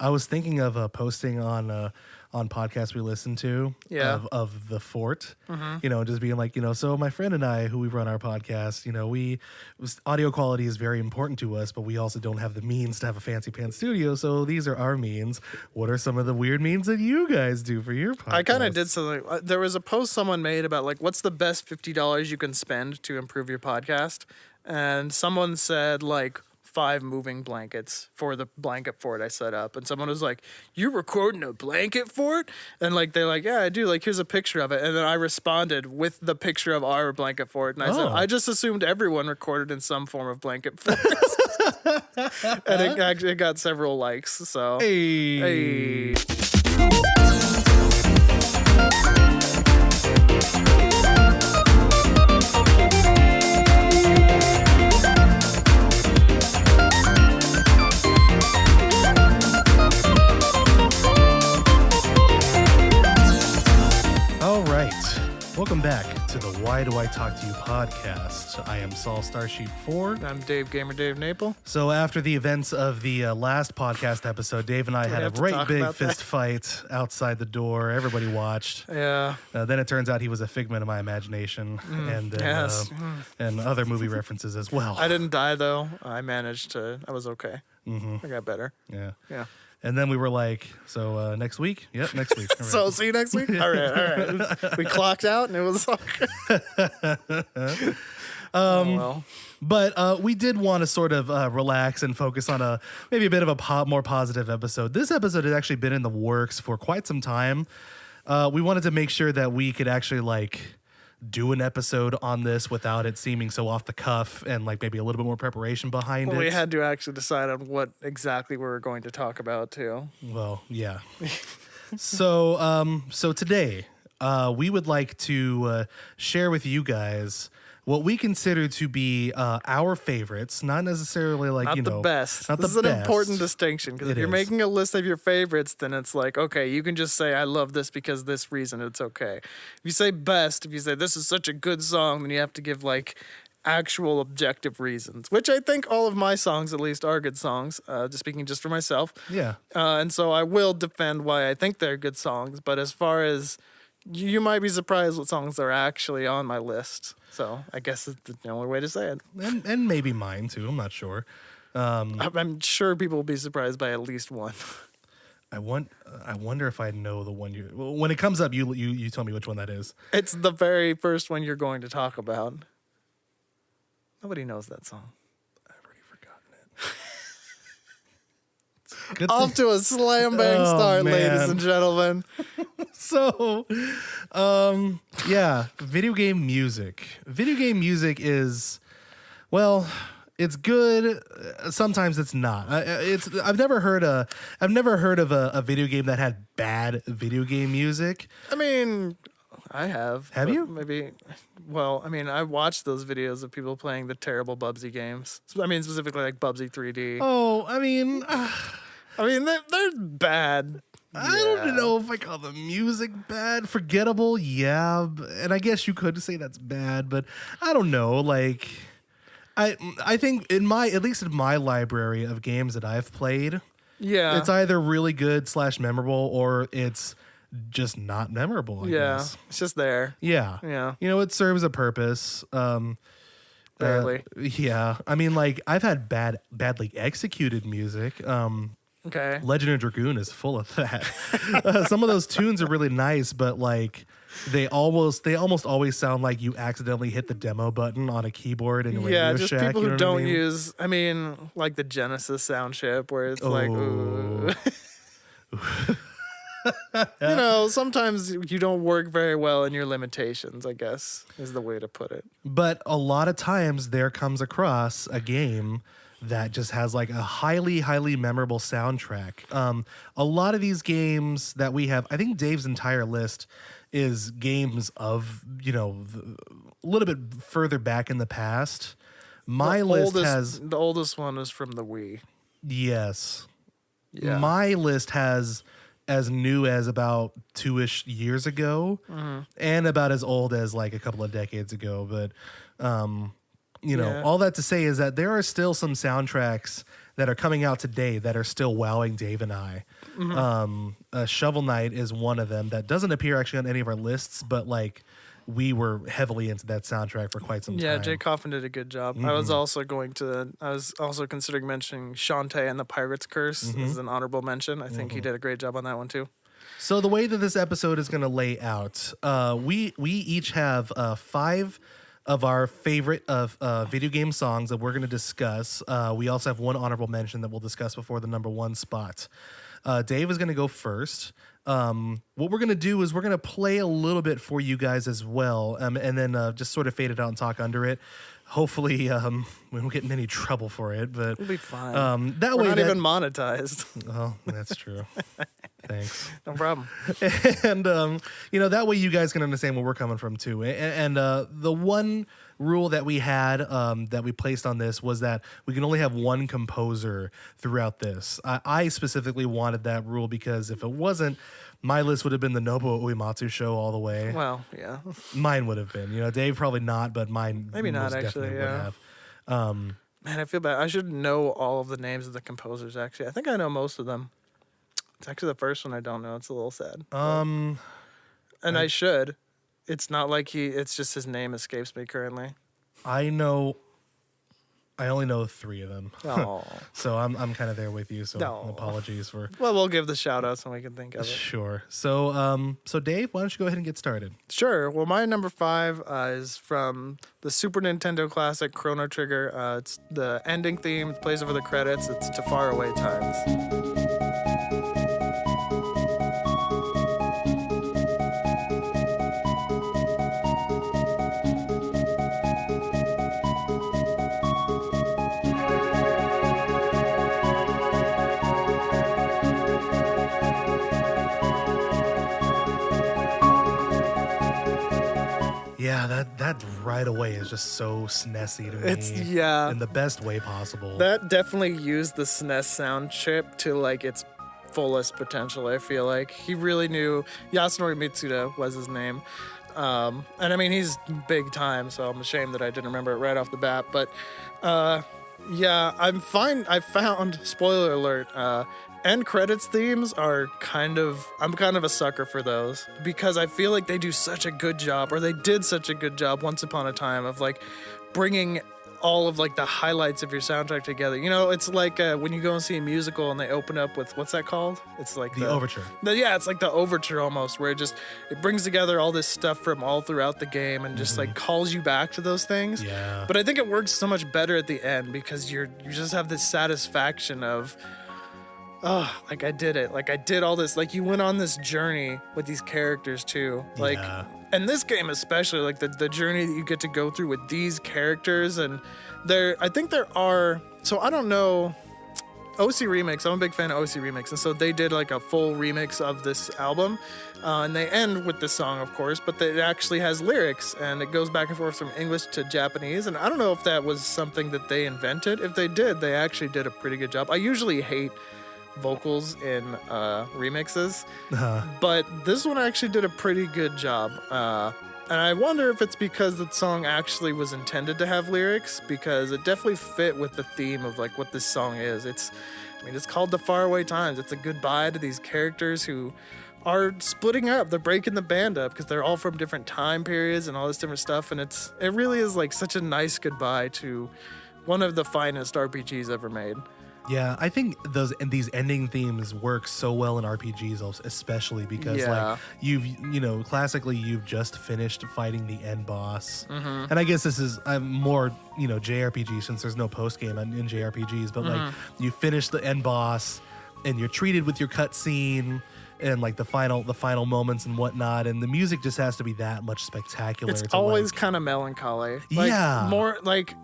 I was thinking of posting on podcasts we listen to of the Fort, just being like, so my friend and I, who we run our podcast, audio quality is very important to us, but we also don't have the means to have a fancy pants studio. So these are our means. What are some of the weird means that you guys do for your podcast? I kind of did something. There was a post someone made about like, what's the best $50 you can spend to improve your podcast? And someone said like 5 moving blankets for the blanket fort I set up. And someone was like, "You recording a blanket fort?" And like, they're like, "Yeah, I do. Like, here's a picture of it." And then I responded with the picture of our blanket fort. And I said, I just assumed everyone recorded in some form of blanket fort. And it got several likes. So, hey. Welcome back to the Why Do I Talk to You podcast. I am Saul Starsheet 4. I'm Dave Gamer Dave Naple. So after the events of the last podcast episode, Dave and I had a great big fist fight outside the door. Everybody watched. Yeah. Then it turns out he was a figment of my imagination and other movie references as well. I didn't die though. I was okay. I got better. Yeah. Yeah. And then we were like, so next week? Yep, next week. All right. So see you next week? All right. We clocked out and it was like... But we did want to sort of relax and focus on maybe a bit of a more positive episode. This episode has actually been in the works for quite some time. We wanted to make sure that we could actually do an episode on this without it seeming so off the cuff and maybe a little bit more preparation behind it. We had to actually decide on what exactly we were going to talk about too. Well, yeah. So today we would like to share with you guys what we consider to be our favorites, not necessarily the best. Not this the is an best. Important distinction because if you're making a list of your favorites, then it's like, okay, you can just say I love this because this reason. It's okay. If you say best, if you say this is such a good song, then you have to give actual objective reasons, which I think all of my songs at least are good songs. Just speaking just for myself. Yeah. And so I will defend why I think they're good songs. But as far as you might be surprised what songs are actually on my list. So I guess it's the only way to say it. And maybe mine too. I'm not sure. I'm sure people will be surprised by at least one. I wonder if I know the one when it comes up, you tell me which one that is. It's the very first one you're going to talk about. Nobody knows that song. I've already forgotten it. Off to a slam bang start, ladies and gentlemen. So, video game music. Video game music is, it's good. Sometimes it's not. I've never heard of a video game that had bad video game music. I mean, I have. Have you? Maybe. Well, I mean, I watched those videos of people playing the terrible Bubsy games. I mean, specifically Bubsy 3D. Oh, I mean, they're bad. I don't know if I call the music bad. Forgettable, yeah. And I guess you could say that's bad, but I don't know. I think at least in my library of games that I've played, it's either really good / memorable or it's just not memorable. I guess. It's just there. Yeah. It serves a purpose. Barely. Yeah. I mean, I've had badly executed music. Okay. Legend of Dragoon is full of that. Some of those tunes are really nice, but they almost always sound like you accidentally hit the demo button on a keyboard in Radio just Shack. People who don't use. I mean, the Genesis sound chip where it's ooh. Sometimes you don't work very well in your limitations, I guess, is the way to put it. But a lot of times there comes across a game that just has a highly, highly memorable soundtrack. A lot of these games that we have, I think Dave's entire list is games of, a little bit further back in the past. My list has... The oldest one is from the Wii. Yes. Yeah. My list has as new as about 2-ish years ago and about as old as a couple of decades ago. But... all that to say is that there are still some soundtracks that are coming out today that are still wowing Dave and I. Shovel Knight is one of them that doesn't appear actually on any of our lists, but like we were heavily into that soundtrack for quite some time. Yeah, Jake Coffin did a good job. I was also considering mentioning Shantae and the Pirate's Curse as an honorable mention. I think he did a great job on that one too. So the way that this episode is going to lay out, we each have 5 of our favorite video game songs that we're going to discuss. We also have one honorable mention that we'll discuss before the number 1 spot. Dave is going to go first. What we're going to do is we're going to play a little bit for you guys as well, and then just sort of fade it out and talk under it. Hopefully, we won't get in any trouble for it, but we'll be fine. We're not even monetized. Oh, that's true. Thanks. No problem. And that way you guys can understand where we're coming from too. And the one rule that we had that we placed on this was that we can only have one composer throughout this. I specifically wanted that rule because if it wasn't, my list would have been the Nobuo Uematsu show all the way. Well, yeah. Mine would have been. Dave probably not, but mine maybe not actually. Yeah. Would have. Man, I feel bad. I should know all of the names of the composers. Actually, I think I know most of them. It's actually the first one I don't know. It's a little sad. I should. It's not like it's just his name escapes me currently. I only know 3 of them. Oh. So I'm kind of there with you. So apologies for. Well, we'll give the shout outs when we can think of it. Sure. So Dave, why don't you go ahead and get started? Sure. Well, my number 5 is from the Super Nintendo classic Chrono Trigger. It's the ending theme. It plays over the credits. It's To Faraway Times. Yeah, that right away is just so SNESy to me. In the best way possible. That definitely used the SNES sound chip to like its fullest potential, I feel like. He really knew. Yasunori Mitsuda was his name. And I mean, he's big time, so I'm ashamed that I didn't remember it right off the bat. But I'm fine. I found, spoiler alert, end credits themes are I'm kind of a sucker for those because I feel like they do such a good job, or they did such a good job once upon a time of like bringing all of like the highlights of your soundtrack together. It's like when you go and see a musical and they open up with, what's that called? It's like the overture. It's like the overture almost, where it brings together all this stuff from all throughout the game and just like calls you back to those things. Yeah. But I think it works so much better at the end because you just have this satisfaction of, oh, like I did it. Like I did all this. Like you went on this journey with these characters too. Like, and this game especially, like the journey that you get to go through with these characters. And I think there are, so I don't know, OC Remix. I'm a big fan of OC Remix. And so they did like a full remix of this album. And they end with this song, of course, but it actually has lyrics and it goes back and forth from English to Japanese. And I don't know if that was something that they invented. If they did, they actually did a pretty good job. I usually hate vocals in remixes, but this one actually did a pretty good job. And I wonder if it's because the song actually was intended to have lyrics, because it definitely fit with the theme of like what this song is. It's called The Faraway Times. It's a goodbye to these characters who are splitting up. They're breaking the band up because they're all from different time periods and all this different stuff. And it really is like such a nice goodbye to one of the finest RPGs ever made. Yeah, I think these ending themes work so well in RPGs, especially because like classically you've just finished fighting the end boss, and I guess this is more JRPG since there's no post game in JRPGs, but like you finish the end boss and you're treated with your cutscene and like the final moments and whatnot, and the music just has to be that much spectacular. It's always kind of melancholy. More like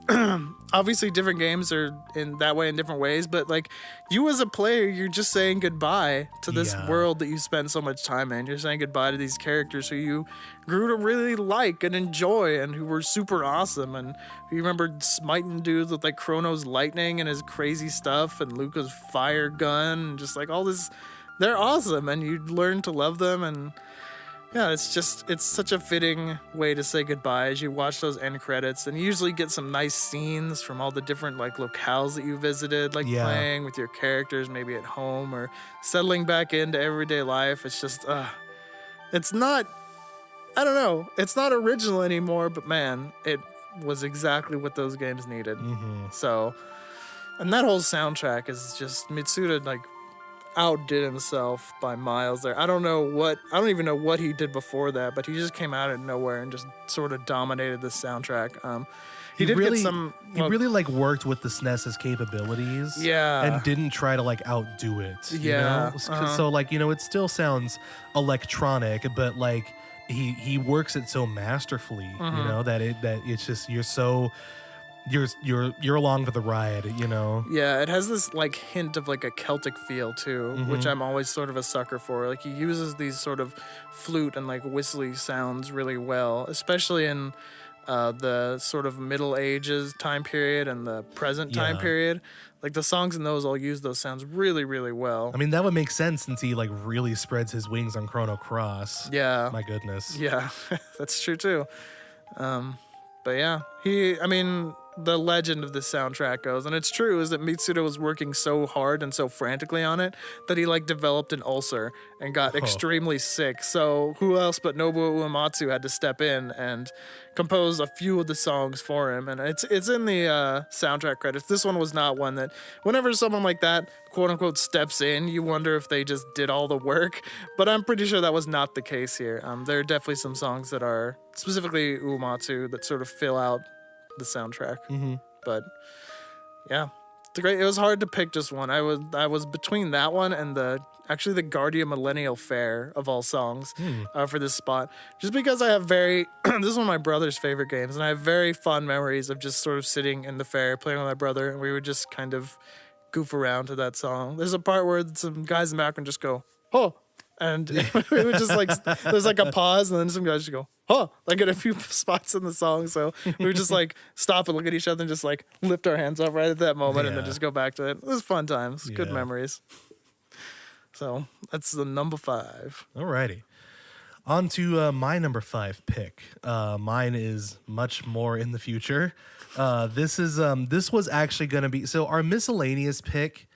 obviously different games are in that way in different ways, but like you as a player, you're just saying goodbye to this world that you spend so much time in. You're saying goodbye to these characters who you grew to really like and enjoy and who were super awesome, and you remember smiting dudes with like Chrono's lightning and his crazy stuff and Luca's fire gun and just like all this. They're awesome, and you learn to love them, and Yeah, it's such a fitting way to say goodbye as you watch those end credits, and you usually get some nice scenes from all the different like locales that you visited, like playing with your characters maybe at home or settling back into everyday life. It's just it's not, I don't know, it's not original anymore, but man, it was exactly what those games needed. So, and that whole soundtrack is just Mitsuda like outdid himself by miles there. I don't even know what he did before that, but he just came out of nowhere and just sort of dominated the soundtrack. He really like worked with the SNES's capabilities, and didn't try to like outdo it. You know? So like, you know, it still sounds electronic, but like he works it so masterfully, you know, that it's just you're along for the ride, you know. Yeah, it has this like hint of like a Celtic feel too, which I'm always sort of a sucker for. Like he uses these sort of flute and like whistly sounds really well, especially in the sort of Middle Ages time period and the present time period. Like the songs in those all use those sounds really, really well. I mean, that would make sense since he like really spreads his wings on Chrono Cross. Yeah. My goodness. Yeah, that's true too. But yeah, the legend of the soundtrack goes, and it's true, is that Mitsuda was working so hard and so frantically on it that he like developed an ulcer and got extremely sick. So who else but Nobuo Uematsu had to step in and compose a few of the songs for him, and it's in the soundtrack credits. This one was not one that whenever someone like that quote unquote steps in, you wonder if they just did all the work, but I'm pretty sure that was not the case here. There are definitely some songs that are specifically Uematsu that sort of fill out the soundtrack. But yeah, it was hard to pick just one. I was between that one and the Guardia Millennial Fair of all songs for this spot, just because I have this is one of my brother's favorite games, and I have very fond memories of just sort of sitting in the fair playing with my brother, and we would just kind of goof around to that song. There's a part where some guys in the background just go, "Oh," and we would just like, there's like a pause, and then some guys just go, "Huh," like at a few spots in the song. So we would just like stop and look at each other and just like lift our hands up right at that moment, and then just go back to it. It was fun times, good memories. So that's the number 5. Alrighty. On to my number 5 pick. Mine is much more in the future. This was actually going to be, so our miscellaneous pick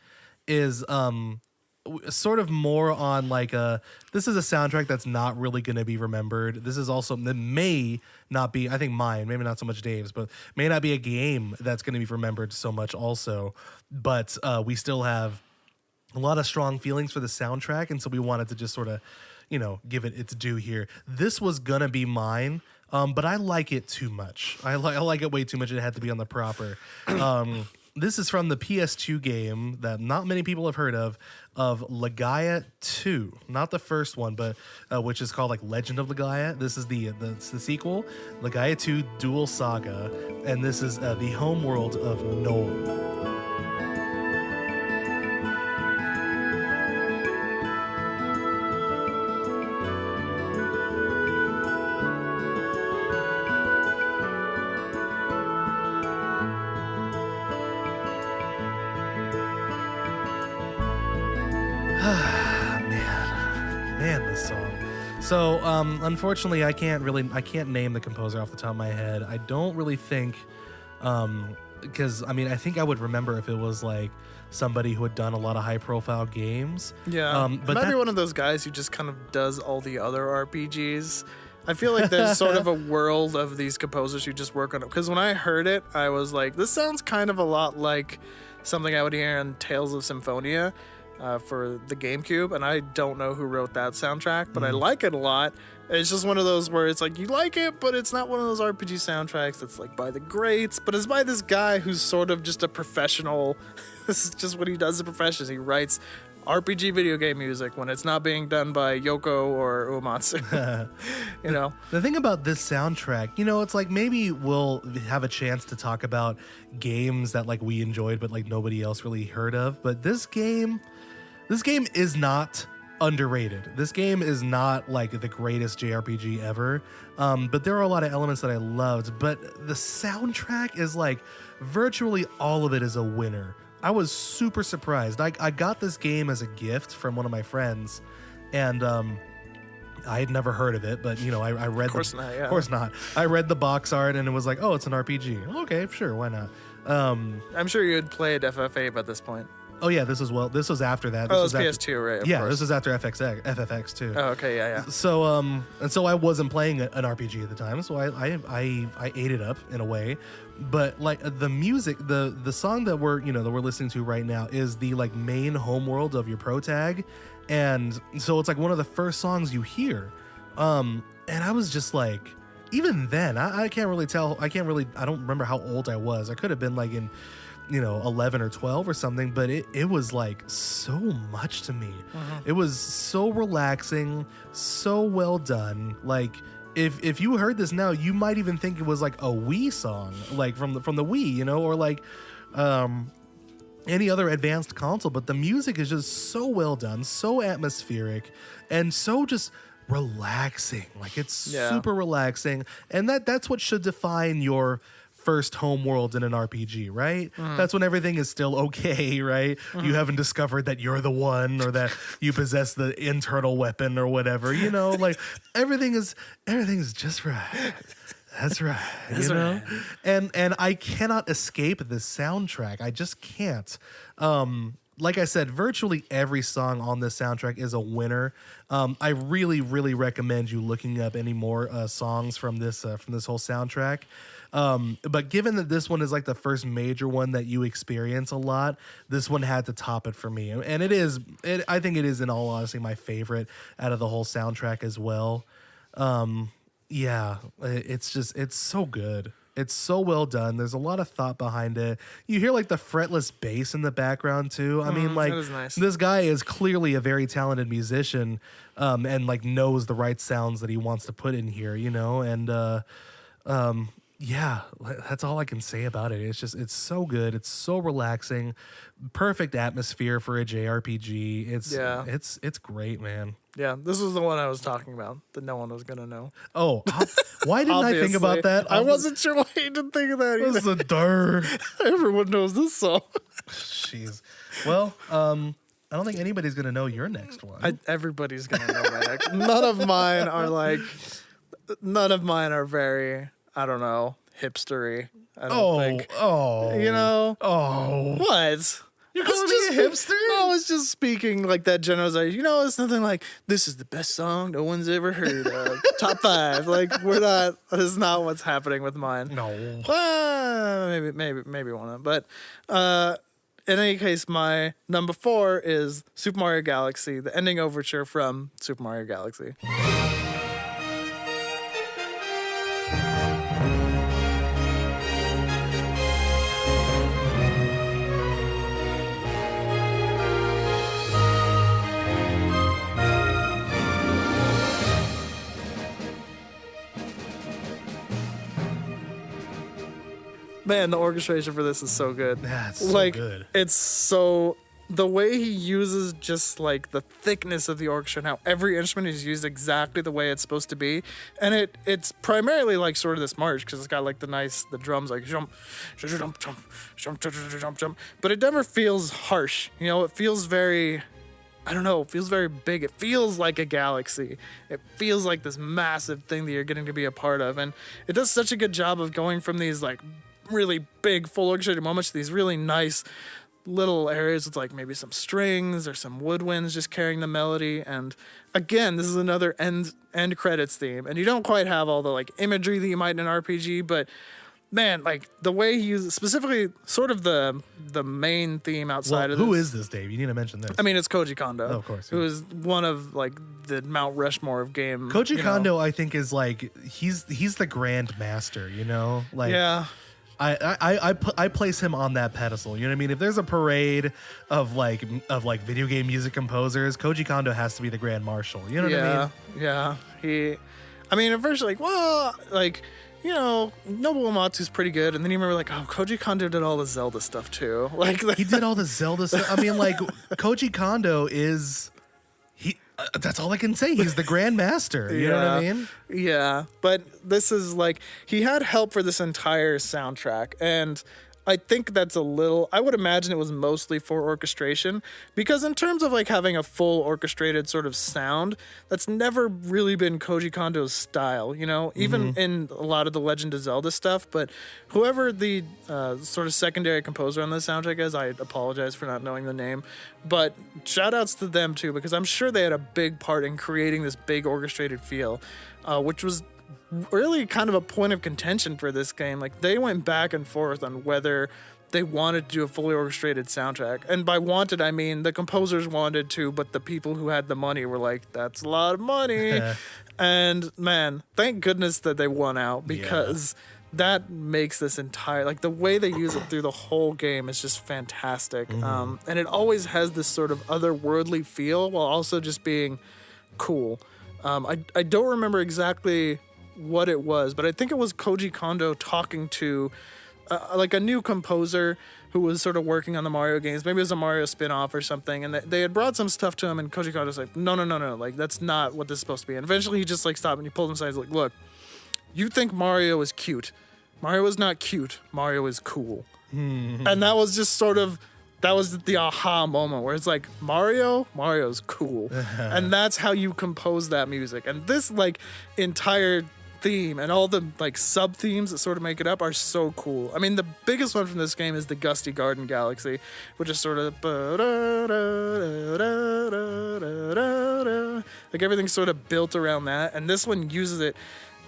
is sort of more on like this is a soundtrack that's not really going to be remembered. This is also that may not be, I think mine, maybe not so much Dave's, but may not be a game that's going to be remembered so much also. But we still have a lot of strong feelings for the soundtrack, and so we wanted to just sort of, you know, give it its due here. This was gonna be mine, but I like it too much. I like it way too much. It had to be on the proper. This is from the PS2 game that not many people have heard of Legaia 2. Not the first one, but which is called like Legend of Legaia. This is the sequel, Legaia 2 Dual Saga, and this is the home world of Nole. Man, this song. So, unfortunately, I can't name the composer off the top of my head. I don't really think, because I mean, I think I would remember if it was like somebody who had done a lot of high-profile games. Yeah, but might be one of those guys who just kind of does all the other RPGs. I feel like there's sort of a world of these composers who just work on it. Because when I heard it, I was like, this sounds kind of a lot like something I would hear in Tales of Symphonia. For the GameCube, and I don't know who wrote that soundtrack, but I like it a lot. It's just one of those where it's like you like it, but it's not one of those RPG soundtracks that's like by the greats, but it's by this guy who's sort of just a professional. This is just what he does as a profession. He writes RPG video game music when it's not being done by Yoko or Uematsu. You know, the thing about this soundtrack, you know, it's like maybe we'll have a chance to talk about games that like we enjoyed but like nobody else really heard of, but this game is not underrated. This game is not like the greatest JRPG ever, but there are a lot of elements that I loved, but the soundtrack is like virtually all of it is a winner. I was super surprised. I got this game as a gift from one of my friends, and I had never heard of it, but I read. Of course not. Yeah. Of course not. I read the box art and it was like, oh, it's an RPG. Okay, sure, why not? I'm sure you had played FF8 at this point. Oh yeah, this was after that. This was PS2, right? Yeah, this was after FFX too. Oh, okay, yeah. So and so I wasn't playing an RPG at the time, so I ate it up in a way. But like the music, the song that we're listening to right now is the like main homeworld of your protag, and so it's like one of the first songs you hear. And I was just like, even then, I can't really tell. I don't remember how old I was. I could have been like in 11 or 12 or something, but it was like so much to me. It was so relaxing, so well done. Like if you heard this now, you might even think it was like a Wii song, like from the Wii, or like any other advanced console, but the music is just so well done, so atmospheric, and so just relaxing. Like it's super relaxing, and that's what should define your first home world in an RPG, right? That's when everything is still okay, right? You haven't discovered that you're the one, or that you possess the internal weapon or whatever, like everything is just right. That's right. Right. And I cannot escape the soundtrack. I just can't. Like I said, virtually every song on this soundtrack is a winner. I really, really recommend you looking up any more songs from this whole soundtrack. But given that this one is like the first major one that you experience a lot, this one had to top it for me. And I think it is, in all honesty, my favorite out of the whole soundtrack as well. Yeah, it's so good. It's so well done. There's a lot of thought behind it. You hear like the fretless bass in the background too. I mean, like, that is nice. This guy is clearly a very talented musician, and like knows the right sounds that he wants to put in here, and yeah, that's all I can say about it. It's so good. It's so relaxing. Perfect atmosphere for a JRPG. It's great, man. Yeah, this was the one I was talking about that no one was gonna know. Oh, why didn't I think about that? I wasn't sure why you didn't think of that either. This is a dirt. Everyone knows this song. Jeez. Well, I don't think anybody's gonna know your next one. Everybody's gonna know my next. None of mine are very, I don't know, hipstery. I don't think. What? You're calling me a hipster? No, I was just speaking like that general. Like, it's nothing like, this is the best song no one's ever heard of. Top 5. Like, that is not what's happening with mine. No. Maybe one of them. But in any case, my number 4 is Super Mario Galaxy, the ending overture from Super Mario Galaxy. Man, the orchestration for this is so good. Yeah, it's so good. It's so... The way he uses just, like, the thickness of the orchestra and how every instrument is used exactly the way it's supposed to be. And it's primarily, like, sort of this march, because it's got, like, the drums, like, jump, jump, jump, jump, jump, jump, jump. But it never feels harsh. It feels very... I don't know, it feels very big. It feels like a galaxy. It feels like this massive thing that you're getting to be a part of. And it does such a good job of going from these, like, really big full orchestrated moments to these really nice little areas with like maybe some strings or some woodwinds just carrying the melody. And again, this is another end credits theme, and you don't quite have all the like imagery that you might in an RPG, but man, like the way he uses specifically sort of the main theme outside of this. Who is this, Dave? You need to mention this. I mean, it's Koji Kondo. Oh, of course. Who is one of like the Mount Rushmore of game. Koji Kondo, I think, is like he's the grand master, Like, yeah. I place him on that pedestal. You know what I mean? If there's a parade of video game music composers, Koji Kondo has to be the grand marshal. You know what I mean? Yeah. At first you're like, well, like, Nobuo Uematsu's pretty good, and then you remember like, oh, Koji Kondo did all the Zelda stuff too. Like he did all the Zelda stuff. I mean, like Koji Kondo is that's all I can say. He's the Grand Master. You know what I mean? Yeah. But this is like, he had help for this entire soundtrack. And I think that's a little, I would imagine it was mostly for orchestration, because in terms of like having a full orchestrated sort of sound, that's never really been Koji Kondo's style, you know, even in a lot of the Legend of Zelda stuff. But whoever the sort of secondary composer on the soundtrack is, I apologize for not knowing the name, but shout outs to them too, because I'm sure they had a big part in creating this big orchestrated feel, which was really kind of a point of contention for this game. Like, they went back and forth on whether they wanted to do a fully orchestrated soundtrack. And by wanted, I mean the composers wanted to, but the people who had the money were like, that's a lot of money. And man, thank goodness that they won out, because that makes this entire, like, the way they use it through the whole game is just fantastic. And it always has this sort of otherworldly feel while also just being cool. I don't remember exactly what it was, but I think it was Koji Kondo talking to like a new composer who was sort of working on the Mario games. Maybe it was a Mario spin-off or something, and they had brought some stuff to him, and Koji Kondo's like, no, like, that's not what this is supposed to be. And eventually he just like stopped and he pulled him aside. He's like, look, you think Mario is cute. Mario is not cute. Mario is cool. And that was just sort of, that was the aha moment where it's like, Mario's cool. And that's how you compose that music. And this like entire theme and all the like sub themes that sort of make it up are so cool. I mean, the biggest one from this game is the Gusty Garden Galaxy, which is sort of like everything's sort of built around that. And this one uses it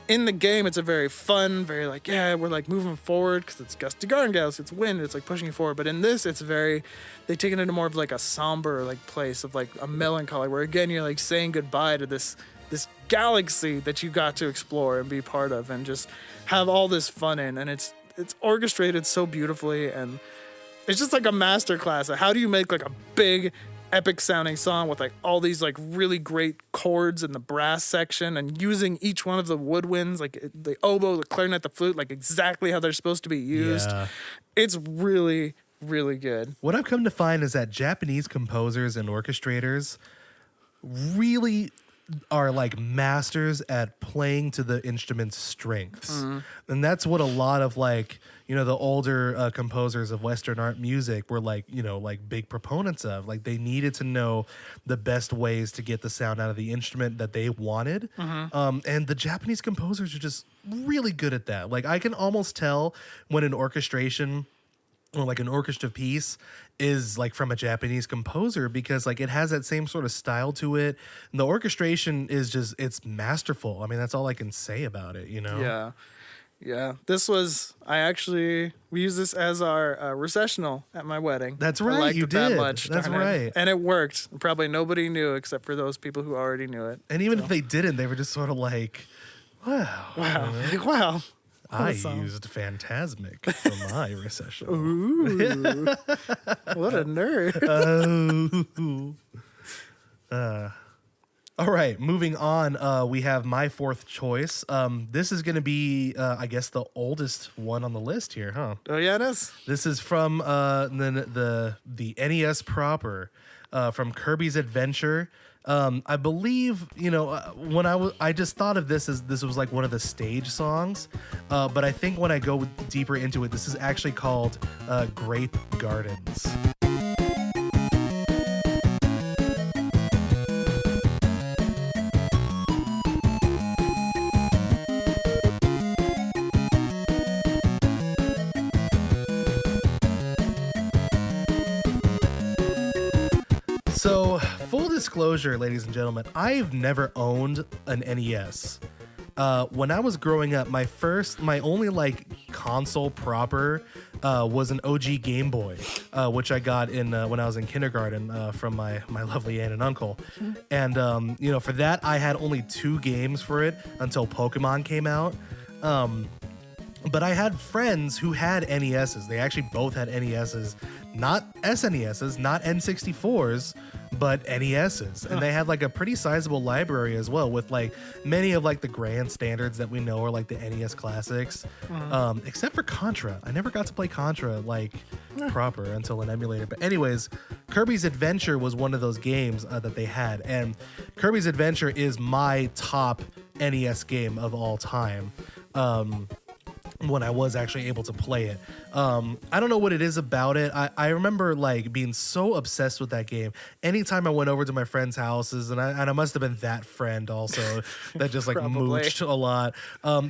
in the game. It's a very fun, very like, yeah, we're like moving forward because it's Gusty Garden Galaxy, it's wind, it's like pushing you forward. But in this, it's very, they take it into more of like a somber like place of like a melancholy, where again you're like saying goodbye to this galaxy that you got to explore and be part of and just have all this fun in. And it's orchestrated so beautifully, and it's just like a masterclass of how do you make like a big epic sounding song with like all these like really great chords in the brass section, and using each one of the woodwinds, like the oboe, the clarinet, the flute, like exactly how they're supposed to be used. It's really, really good. What I've come to find is that Japanese composers and orchestrators really are like masters at playing to the instrument's strengths. And that's what a lot of like, you know, the older composers of Western art music were like, you know, like big proponents of. Like, they needed to know the best ways to get the sound out of the instrument that they wanted. And the Japanese composers are just really good at that. Like, I can almost tell when an orchestration or like an orchestra piece is like from a Japanese composer, because like it has that same sort of style to it. And the orchestration is just, it's masterful. I mean, that's all I can say about it, you know? Yeah. This was, we used this as our recessional at my wedding. That's right. I liked You it that did. much. That's right. And it worked. Probably nobody knew except for those people who already knew it. And even if they didn't, they were just sort of like, wow. Wow. I used Phantasmic for my recession. Ooh, what a nerd. All right, moving on. We have my fourth choice. This is going to be, I guess, the oldest one on the list here, huh? Oh, yeah, it is. This is from the NES proper, from Kirby's Adventure. I believe, you know, when I just thought of this as this was like one of the stage songs, but I think when I go deeper into it, this is actually called Grape Gardens. So, full disclosure, ladies and gentlemen, I've never owned an NES. When I was growing up, my only like console proper was an OG Game Boy, which I got when I was in kindergarten from my lovely aunt and uncle. And you know, for that I had only 2 games for it until Pokemon came out. But I had friends who had NESs. They actually both had NESs, not SNESs, not N64s, but NESs. And they had like a pretty sizable library as well, with like many of like the grand standards that we know are like the NES classics, except for Contra. I never got to play Contra like proper until an emulator. But anyways, Kirby's Adventure was one of those games that they had. And Kirby's Adventure is my top NES game of all time. when I was actually able to play it. I don't know what it is about it. I remember like being so obsessed with that game. Anytime I went over to my friends' houses, and I must have been that friend also that just like mooched a lot,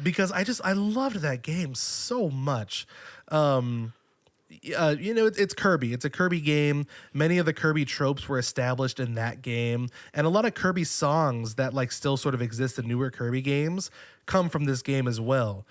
because I loved that game so much. It's Kirby. It's a Kirby game. Many of the Kirby tropes were established in that game, and a lot of Kirby songs that like still sort of exist in newer Kirby games come from this game as well.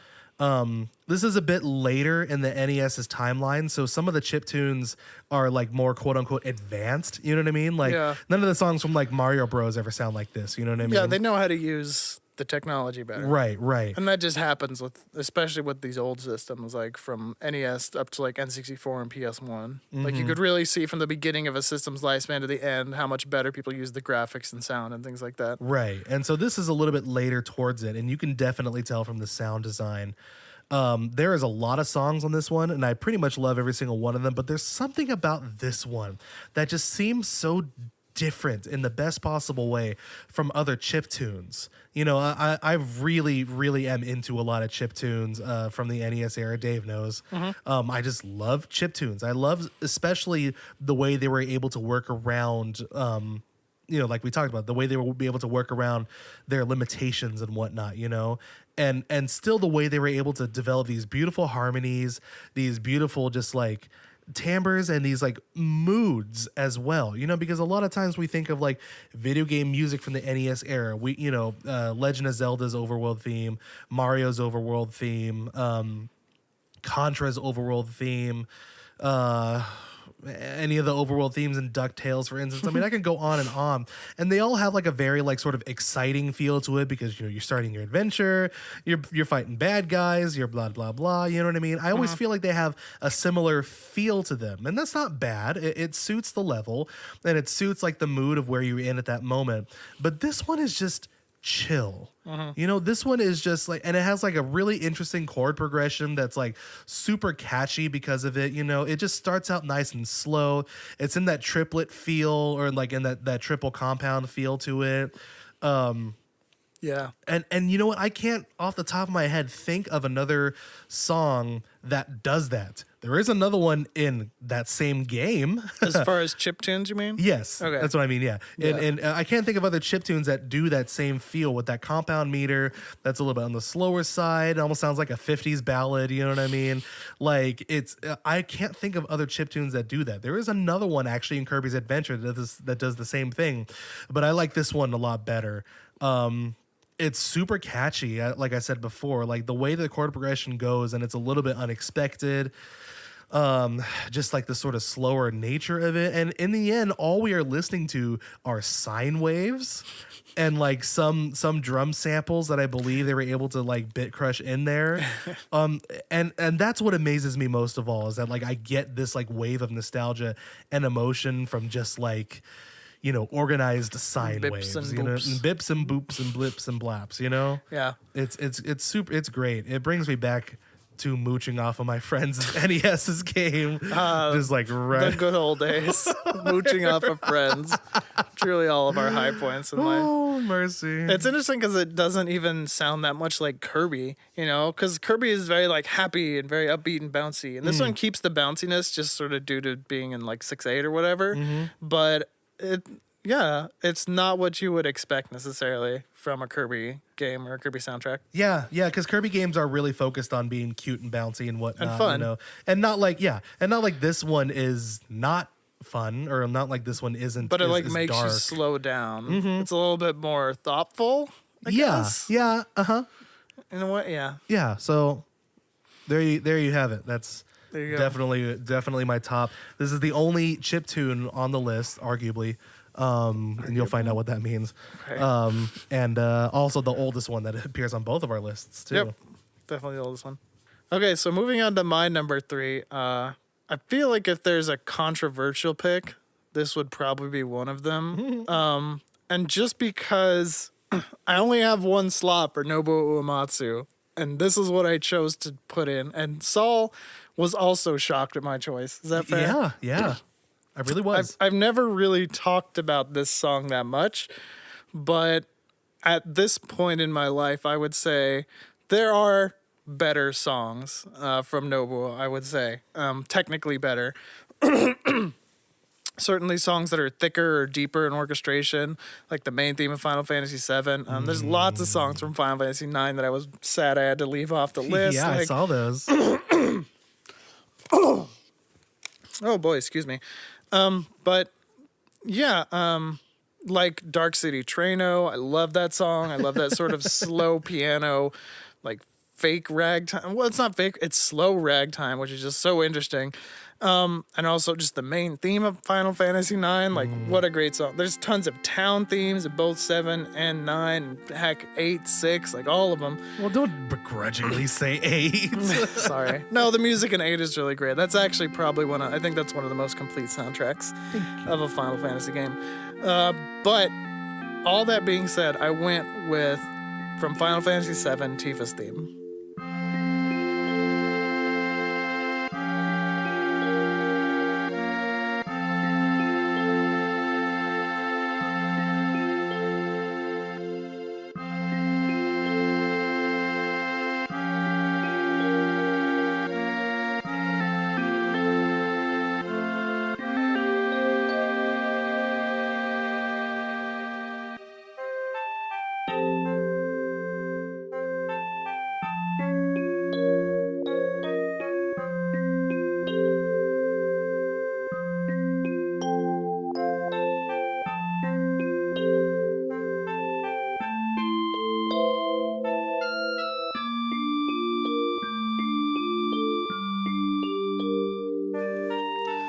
This is a bit later in the NES's timeline, so some of the chiptunes are like more quote unquote advanced. You know what I mean? Like none of the songs from like Mario Bros ever sound like this. You know what I mean? Yeah, they know how to use the technology better. Right. And that just happens especially with these old systems, like from NES up to like N64 and PS1. Like you could really see from the beginning of a system's lifespan to the end how much better people use the graphics and sound and things like that. Right. And so this is a little bit later towards it, and you can definitely tell from the sound design. There is a lot of songs on this one, and I pretty much love every single one of them, but there's something about this one that just seems so different in the best possible way from other chip tunes. You know, I really, really am into a lot of chip tunes from the NES era. Dave knows. I just love chip tunes. I love especially the way they were able to work around, like we talked about, the way they will be able to work around their limitations and whatnot, and still the way they were able to develop these beautiful harmonies, these beautiful just like timbres and these like moods as well, because a lot of times we think of like video game music from the NES era. Legend of Zelda's overworld theme, Mario's overworld theme, Contra's overworld theme, any of the overworld themes in DuckTales, for instance. I mean, I can go on, and they all have like a very like sort of exciting feel to it because you're starting your adventure, you're fighting bad guys, you're blah blah blah. You know what I mean? I always feel like they have a similar feel to them, and that's not bad. It suits the level, and it suits like the mood of where you're in at that moment. But this one is just chill. This one is just like, and it has like a really interesting chord progression that's like super catchy because of it. It just starts out nice and slow. It's in that triplet feel, or like in that triple compound feel to it. Yeah. And you know what? I can't off the top of my head think of another song that does that. There is another one in that same game. As far as chiptunes, you mean? Yes. Okay. That's what I mean, yeah. And I can't think of other chiptunes that do that same feel with that compound meter that's a little bit on the slower side. It almost sounds like a 50s ballad, you know what I mean? Like, I can't think of other chiptunes that do that. There is another one actually in Kirby's Adventure that does the same thing, but I like this one a lot better. It's super catchy, like I said before, like the way the chord progression goes, and it's a little bit unexpected. Just like the sort of slower nature of it. And in the end, all we are listening to are sine waves and like some drum samples that I believe they were able to like bit crush in there. And that's what amazes me most of all, is that like I get this like wave of nostalgia and emotion from just like, organized sine waves, and bips and boops and blips and blaps, Yeah. It's super, it's great. It brings me back to mooching off of my friend's NES's game. Just like the good old days. Mooching off of friends. Truly all of our high points in life. Oh, mercy. It's interesting because it doesn't even sound that much like Kirby, because Kirby is very like happy and very upbeat and bouncy. And this one keeps the bounciness just sort of due to being in like 6/8 or whatever. But it's not what you would expect necessarily from a Kirby game or a Kirby soundtrack. Yeah, because Kirby games are really focused on being cute and bouncy and whatnot, and fun, and not like this one is not fun, or not like this one isn't. But it like is makes dark. you slow down. It's a little bit more thoughtful. I guess. Yeah, In a way, yeah. Yeah. So there you have it. That's definitely my top. This is the only chiptune on the list, arguably. And you'll find out what that means. Okay. And also the oldest one that appears on both of our lists too. Yep, definitely the oldest one. Okay, so moving on to my number 3. I feel like if there's a controversial pick, this would probably be one of them. And just because I only have one slot for Nobuo Uematsu, and this is what I chose to put in, and Saul was also shocked at my choice. Is that fair? Yeah. I really was. I've never really talked about this song that much, but at this point in my life, I would say there are better songs from Nobuo, I would say. Technically better. Certainly songs that are thicker or deeper in orchestration, like the main theme of Final Fantasy VII. There's lots of songs from Final Fantasy IX that I was sad I had to leave off the list. Yeah, I saw those. Oh boy, excuse me. But yeah, like Dark City Trano, I love that song. I love that sort of slow piano, like fake ragtime. Well, it's not fake, it's slow ragtime, which is just so interesting. And also just the main theme of Final Fantasy IX, like what a great song. There's tons of town themes in both 7 and 9, heck, 8, 6, like all of them. Well, don't begrudgingly say 8. Sorry. No, the music in 8 is really great. That's actually probably I think that's one of the most complete soundtracks of a Final Fantasy game. But all that being said, I went with, from Final Fantasy VII, Tifa's theme.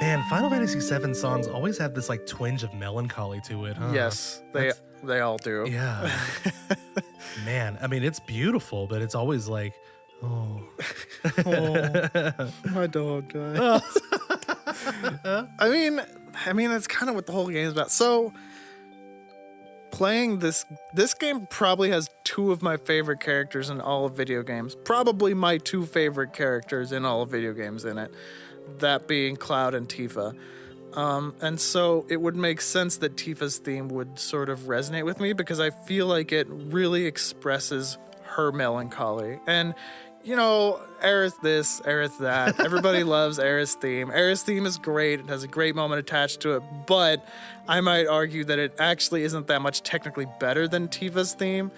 Man, Final Fantasy VII songs always have this like twinge of melancholy to it, huh? Yes, they all do. Yeah. Man, I mean, it's beautiful, but it's always like, oh. My dog died. I mean, that's kind of what the whole game is about. So, playing this game probably has two of my favorite characters in all of video games. Probably my two favorite characters in all of video games in it. That being Cloud and Tifa. And so it would make sense that Tifa's theme would sort of resonate with me because I feel like it really expresses her melancholy. And, you know, Aerith this, Aerith that. Everybody loves Aerith's theme. Aerith's theme is great. It has a great moment attached to it. But I might argue that it actually isn't that much technically better than Tifa's theme.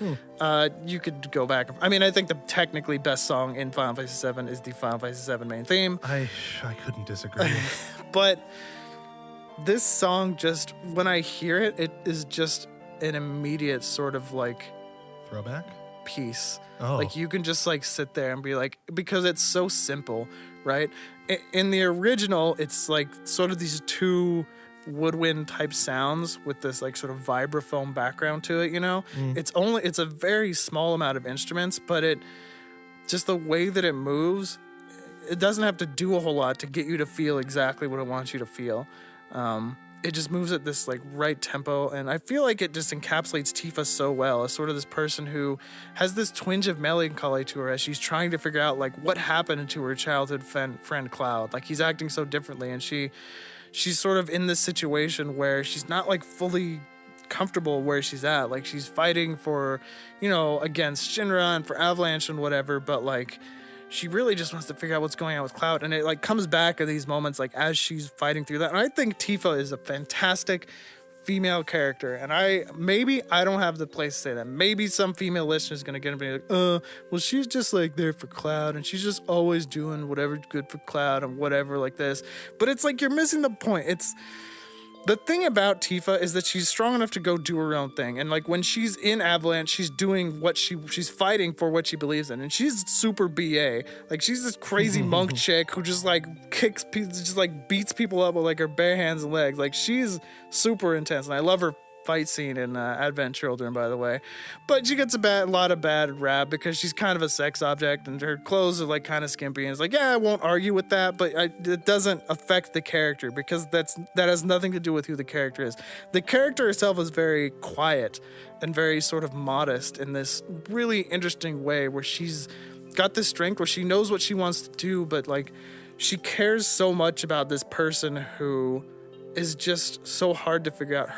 You could go back. I mean, I think the technically best song in Final Fantasy VII is the Final Fantasy VII main theme. I couldn't disagree. But this song, just when I hear it, it is just an immediate sort of like Throwback? Peace. Oh. Like you can just like sit there and be like, because it's so simple, right? In the original, it's like sort of these two woodwind type sounds with this like sort of vibraphone background to it, you know? It's a very small amount of instruments, but it just the way that it moves, it doesn't have to do a whole lot to get you to feel exactly what it wants you to feel. It just moves at this like right tempo, and I feel like it just encapsulates Tifa so well as sort of this person who has this twinge of melancholy to her as she's trying to figure out like what happened to her childhood friend Cloud. Like he's acting so differently, and she's sort of in this situation where she's not like fully comfortable where she's at. Like she's fighting for, you know, against Shinra and for Avalanche and whatever, but like she really just wants to figure out what's going on with Cloud, and it like comes back at these moments like as she's fighting through that. And I think Tifa is a fantastic female character, and I don't have the place to say that. Maybe some female listener is gonna get and be like, well, she's just like there for Cloud, and she's just always doing whatever's good for Cloud and whatever like this. But it's like you're missing the point. It's the thing about Tifa is that she's strong enough to go do her own thing. And like when she's in Avalanche, she's doing what she's fighting for what she believes in. And she's super BA. Like she's this crazy monk chick who just like kicks people, just like beats people up with like her bare hands and legs. Like she's super intense. And I love her fight scene in Advent Children, by the way. But she gets a lot of bad rap because she's kind of a sex object and her clothes are like kind of skimpy. And it's like, yeah, I won't argue with that, but it doesn't affect the character because that has nothing to do with who the character is. The character herself is very quiet and very sort of modest in this really interesting way where she's got this strength where she knows what she wants to do, but like she cares so much about this person who is just so hard to figure out.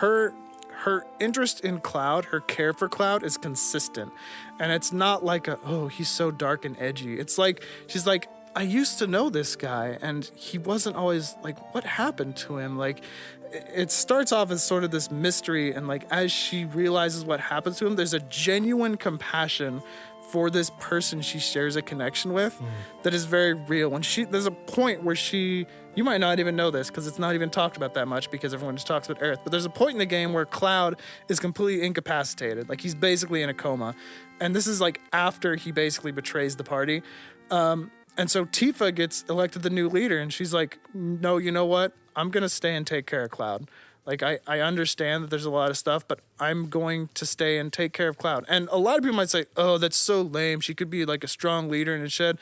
her interest in Cloud, her care for Cloud is consistent. And it's not like he's so dark and edgy. It's like, she's like, I used to know this guy and he wasn't always like, what happened to him? Like, it starts off as sort of this mystery, and like as she realizes what happens to him, there's a genuine compassion for this person she shares a connection with that is very real. When there's a point where you might not even know this because it's not even talked about that much because everyone just talks about Aerith, but there's a point in the game where Cloud is completely incapacitated. Like, he's basically in a coma. And this is like after he basically betrays the party. And so Tifa gets elected the new leader, and she's like, no, you know what? I'm going to stay and take care of Cloud. Like, I understand that there's a lot of stuff, but I'm going to stay and take care of Cloud. And a lot of people might say, oh, that's so lame. She could be like a strong leader in a shed.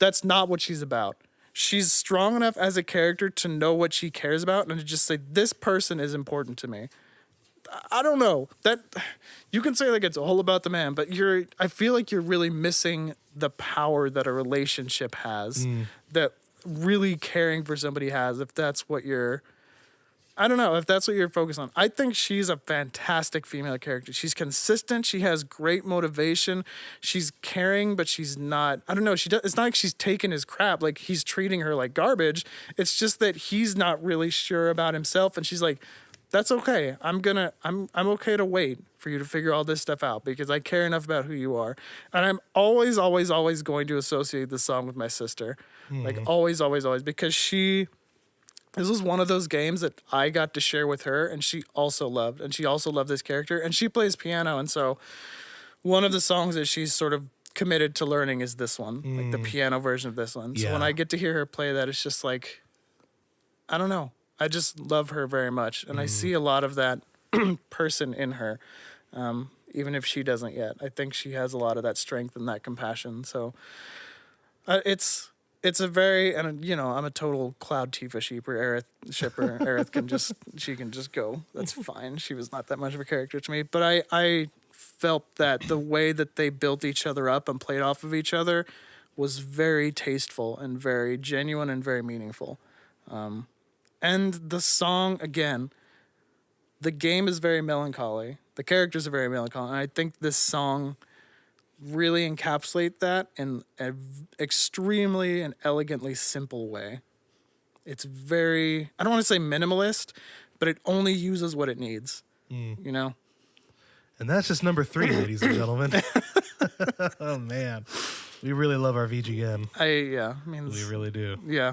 That's not what she's about. She's strong enough as a character to know what she cares about and to just say, this person is important to me. I don't know. That you can say like it's all about the man, but I feel like you're really missing the power that a relationship has, that really caring for somebody has, if that's what you're focused on. I think she's a fantastic female character. She's consistent. She has great motivation. She's caring, but she's not, I don't know. It's not like she's taking his crap. Like, he's treating her like garbage. It's just that he's not really sure about himself. And she's like, that's okay. I'm okay to wait for you to figure all this stuff out because I care enough about who you are. And I'm always, always, always going to associate this song with my sister. Like, always, always, always, because this was one of those games that I got to share with her, and she also loved. And she also loved this character, and she plays piano. And so one of the songs that she's sort of committed to learning is this one, like the piano version of this one. So when I get to hear her play that, it's just like, I don't know. I just love her very much. And I see a lot of that person in her, even if she doesn't yet. I think she has a lot of that strength and that compassion. So it's a very, and you know, I'm a total Cloud Tifa shipper. Aerith she can just go. That's fine. She was not that much of a character to me, but I felt that the way that they built each other up and played off of each other was very tasteful and very genuine and very meaningful. And the song, again, the game is very melancholy. The characters are very melancholy. And I think this song really encapsulate that in an extremely and elegantly simple way. It's very, I don't want to say minimalist, but it only uses what it needs, you know? And that's just number 3, ladies and gentlemen. Oh, man. We really love our VGM. We really do. Yeah.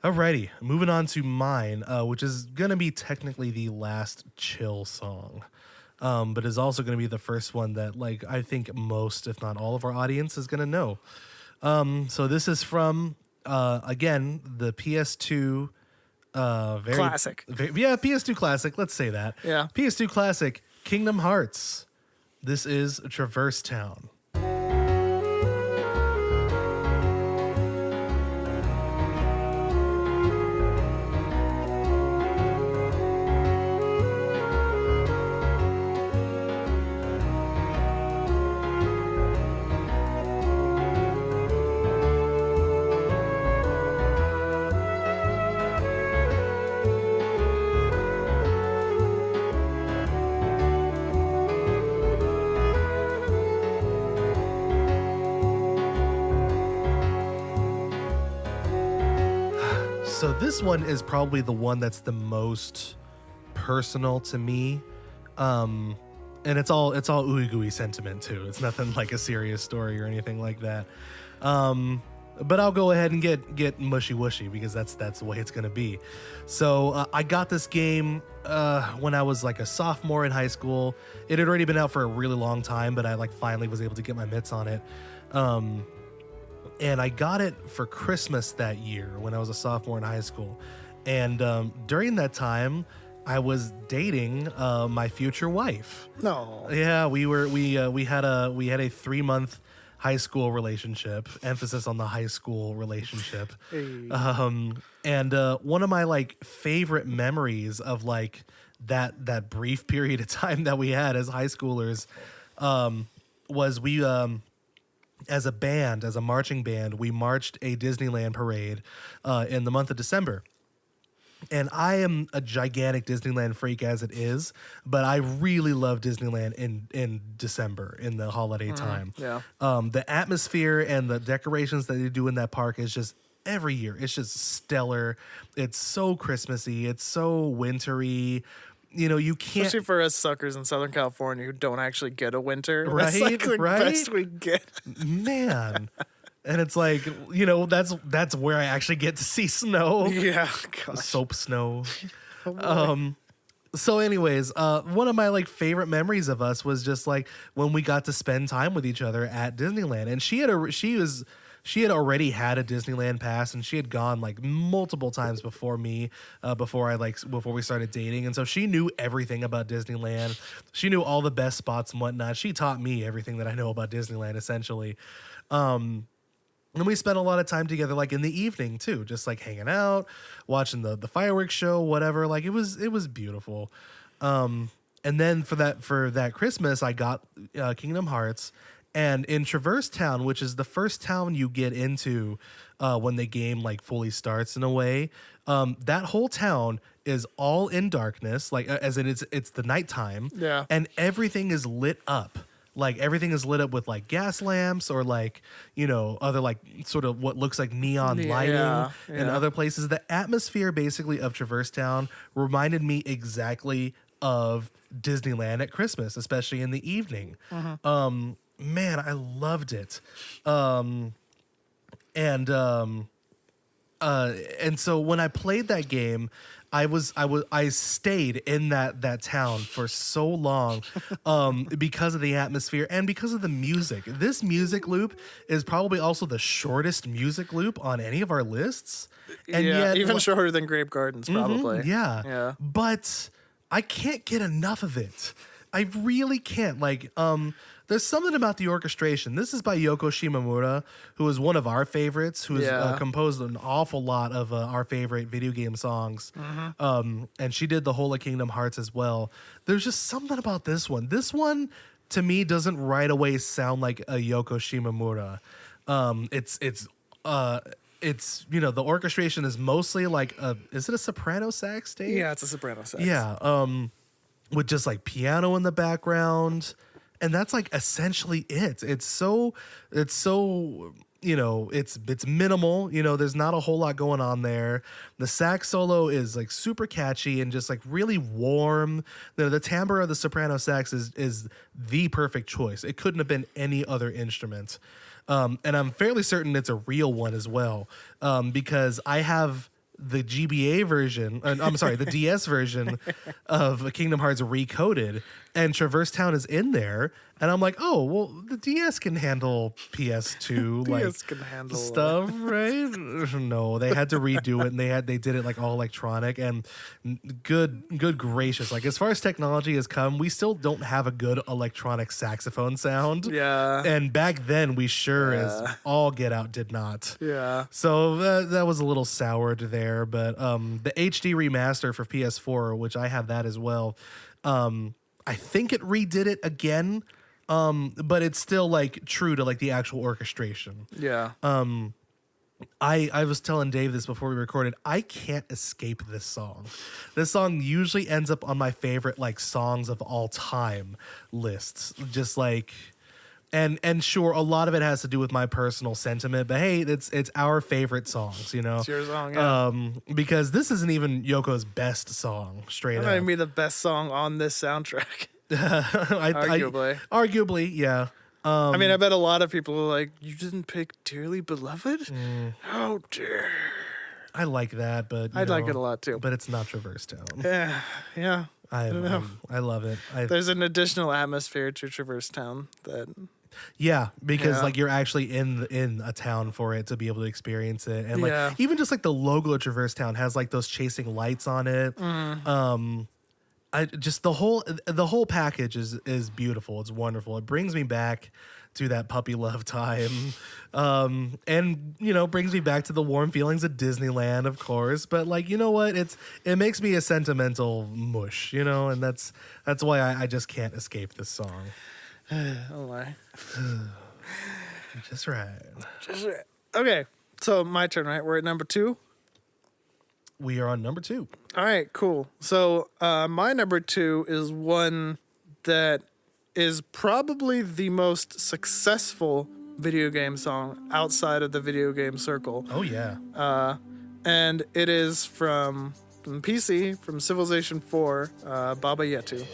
Alrighty, moving on to mine, which is going to be technically the last chill song, but is also going to be the first one that, like, I think most, if not all of our audience is going to know. So this is from, again, the PS2 classic. PS2 classic, let's say that. Yeah. PS2 classic, Kingdom Hearts. This is Traverse Town. So this one is probably the one that's the most personal to me. And it's all ooey gooey sentiment too. It's nothing like a serious story or anything like that. But I'll go ahead and get mushy wushy because that's the way it's gonna be. So I got this game when I was like a sophomore in high school. It had already been out for a really long time, but I like finally was able to get my mitts on it. And I got it for Christmas that year when I was a sophomore in high school. And during that time, I was dating my future wife. No. Yeah, we had a 3-month high school relationship, emphasis on the high school relationship. Hey. And one of my like favorite memories of like that brief period of time that we had as high schoolers was we as a marching band, we marched a Disneyland parade in the month of December. And I am a gigantic Disneyland freak as it is, but I really love Disneyland in December, in the holiday time. Yeah. The atmosphere and the decorations that they do in that park is just every year. It's just stellar. It's so Christmassy. It's so wintry. You know, you can't. Especially for us suckers in Southern California who don't actually get a winter. Right, That's like the right? best we get. Man. And it's like, you know, that's where I actually get to see snow. Yeah, gosh. Soap snow. So anyways, one of my like favorite memories of us was just like when we got to spend time with each other at Disneyland. And she had already had a Disneyland pass, and she had gone like multiple times before me, before we started dating. And so she knew everything about Disneyland. She knew all the best spots and whatnot. She taught me everything that I know about Disneyland, essentially. And we spent a lot of time together, like in the evening too, just like hanging out, watching the fireworks show, whatever. Like it was beautiful. And then for that Christmas, I got Kingdom Hearts, and in Traverse Town, which is the first town you get into when the game like fully starts in a way. That whole town is all in darkness, like as in it's the nighttime. Yeah. And everything is lit up. Like everything is lit up with like gas lamps or like, you know, other like sort of what looks like neon lighting in other places. The atmosphere basically of Traverse Town reminded me exactly of Disneyland at Christmas, especially in the evening. Man, I loved it. And so when I played that game, I stayed in that town for so long because of the atmosphere and because of the music. This music loop is probably also the shortest music loop on any of our lists. And yet, even shorter than Grape Gardens, probably. Yeah. But I can't get enough of it. I really can't. Like, there's something about the orchestration. This is by Yoko Shimomura, who is one of our favorites, who has composed an awful lot of our favorite video game songs. And she did the whole of Kingdom Hearts as well. There's just something about this one. This one, to me, doesn't right away sound like a Yoko Shimomura. It's you know, the orchestration is mostly like is it a soprano sax, Dave? Yeah, it's a soprano sax. Yeah, with just like piano in the background. And that's like essentially it. It's so, you know, it's minimal. You know, there's not a whole lot going on there. The sax solo is like super catchy and just like really warm. The timbre of the soprano sax is the perfect choice. It couldn't have been any other instrument. And I'm fairly certain it's a real one as well, because I have the GBA version, I'm sorry, the DS version of Kingdom Hearts Recoded, and Traverse Town is in there, and I'm like, oh, well, the DS can handle PS2 like DS can handle stuff, right? No, they had to redo it, and they did it like all electronic, and good gracious, like as far as technology has come, we still don't have a good electronic saxophone sound. Yeah. And back then we sure as all get out did not. Yeah. So that was a little soured there, but the HD remaster for PS4, which I have that as well, I think it redid it again, but it's still like true to like the actual orchestration. Yeah. I was telling Dave this before we recorded. I can't escape this song. This song usually ends up on my favorite like songs of all time lists. Just like, and sure, a lot of it has to do with my personal sentiment, but hey, it's our favorite songs, you know. It's your song, yeah. Because this isn't even Yoko's best song, straight That up. might be the best song on this soundtrack. Arguably. Arguably, yeah. I mean, I bet a lot of people are like, you didn't pick Dearly Beloved? Oh, dear. I like that, but I'd like it a lot, too. But it's not Traverse Town. Yeah. I love it. There's an additional atmosphere to Traverse Town that... Yeah, because like you're actually in a town for it to be able to experience it, and like even just like the logo of Traverse Town has like those chasing lights on it. I just the whole package is beautiful. It's wonderful. It brings me back to that puppy love time, and you know, brings me back to the warm feelings of Disneyland, of course. But like, you know what? It makes me a sentimental mush, you know, and that's why I just can't escape this song. Oh my. Just right. Okay, so my turn, right? We're at number 2. we are on number 2. All right, cool. So my number 2 is one that is probably the most successful video game song outside of the video game circle. Oh, yeah. And it is from PC, from Civilization 4, Baba Yetu.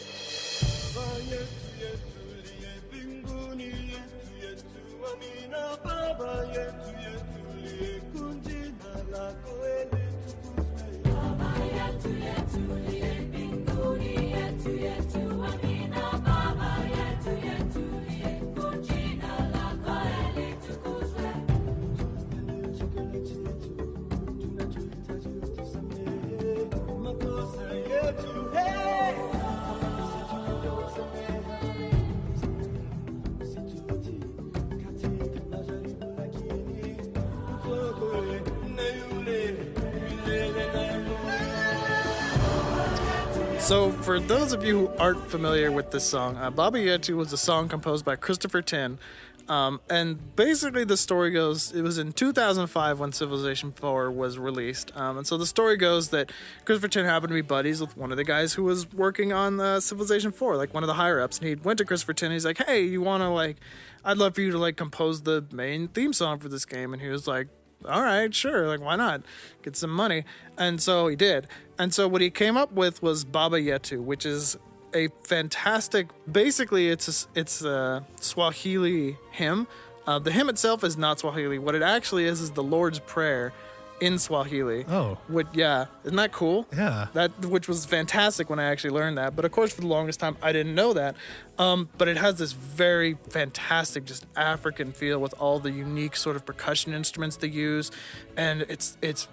So, for those of you who aren't familiar with this song, Baba Yetu was a song composed by Christopher Tin. And basically the story goes, it was in 2005 when Civilization 4 was released. And so the story goes that Christopher Tin happened to be buddies with one of the guys who was working on Civilization 4, like one of the higher-ups. And he went to Christopher Tin and he's like, hey, you want to, I'd love for you to, compose the main theme song for this game. And he was like, all right, sure, why not? Get some money. And so he did. And so what he came up with was Baba Yetu, which is a fantastic, basically it's a Swahili hymn. The hymn itself is not Swahili. What it actually is the Lord's Prayer in Swahili. Oh. Isn't that cool? Yeah. Which was fantastic when I actually learned that. But of course, for the longest time, I didn't know that. But it has this very fantastic, just African feel with all the unique sort of percussion instruments they use. And it's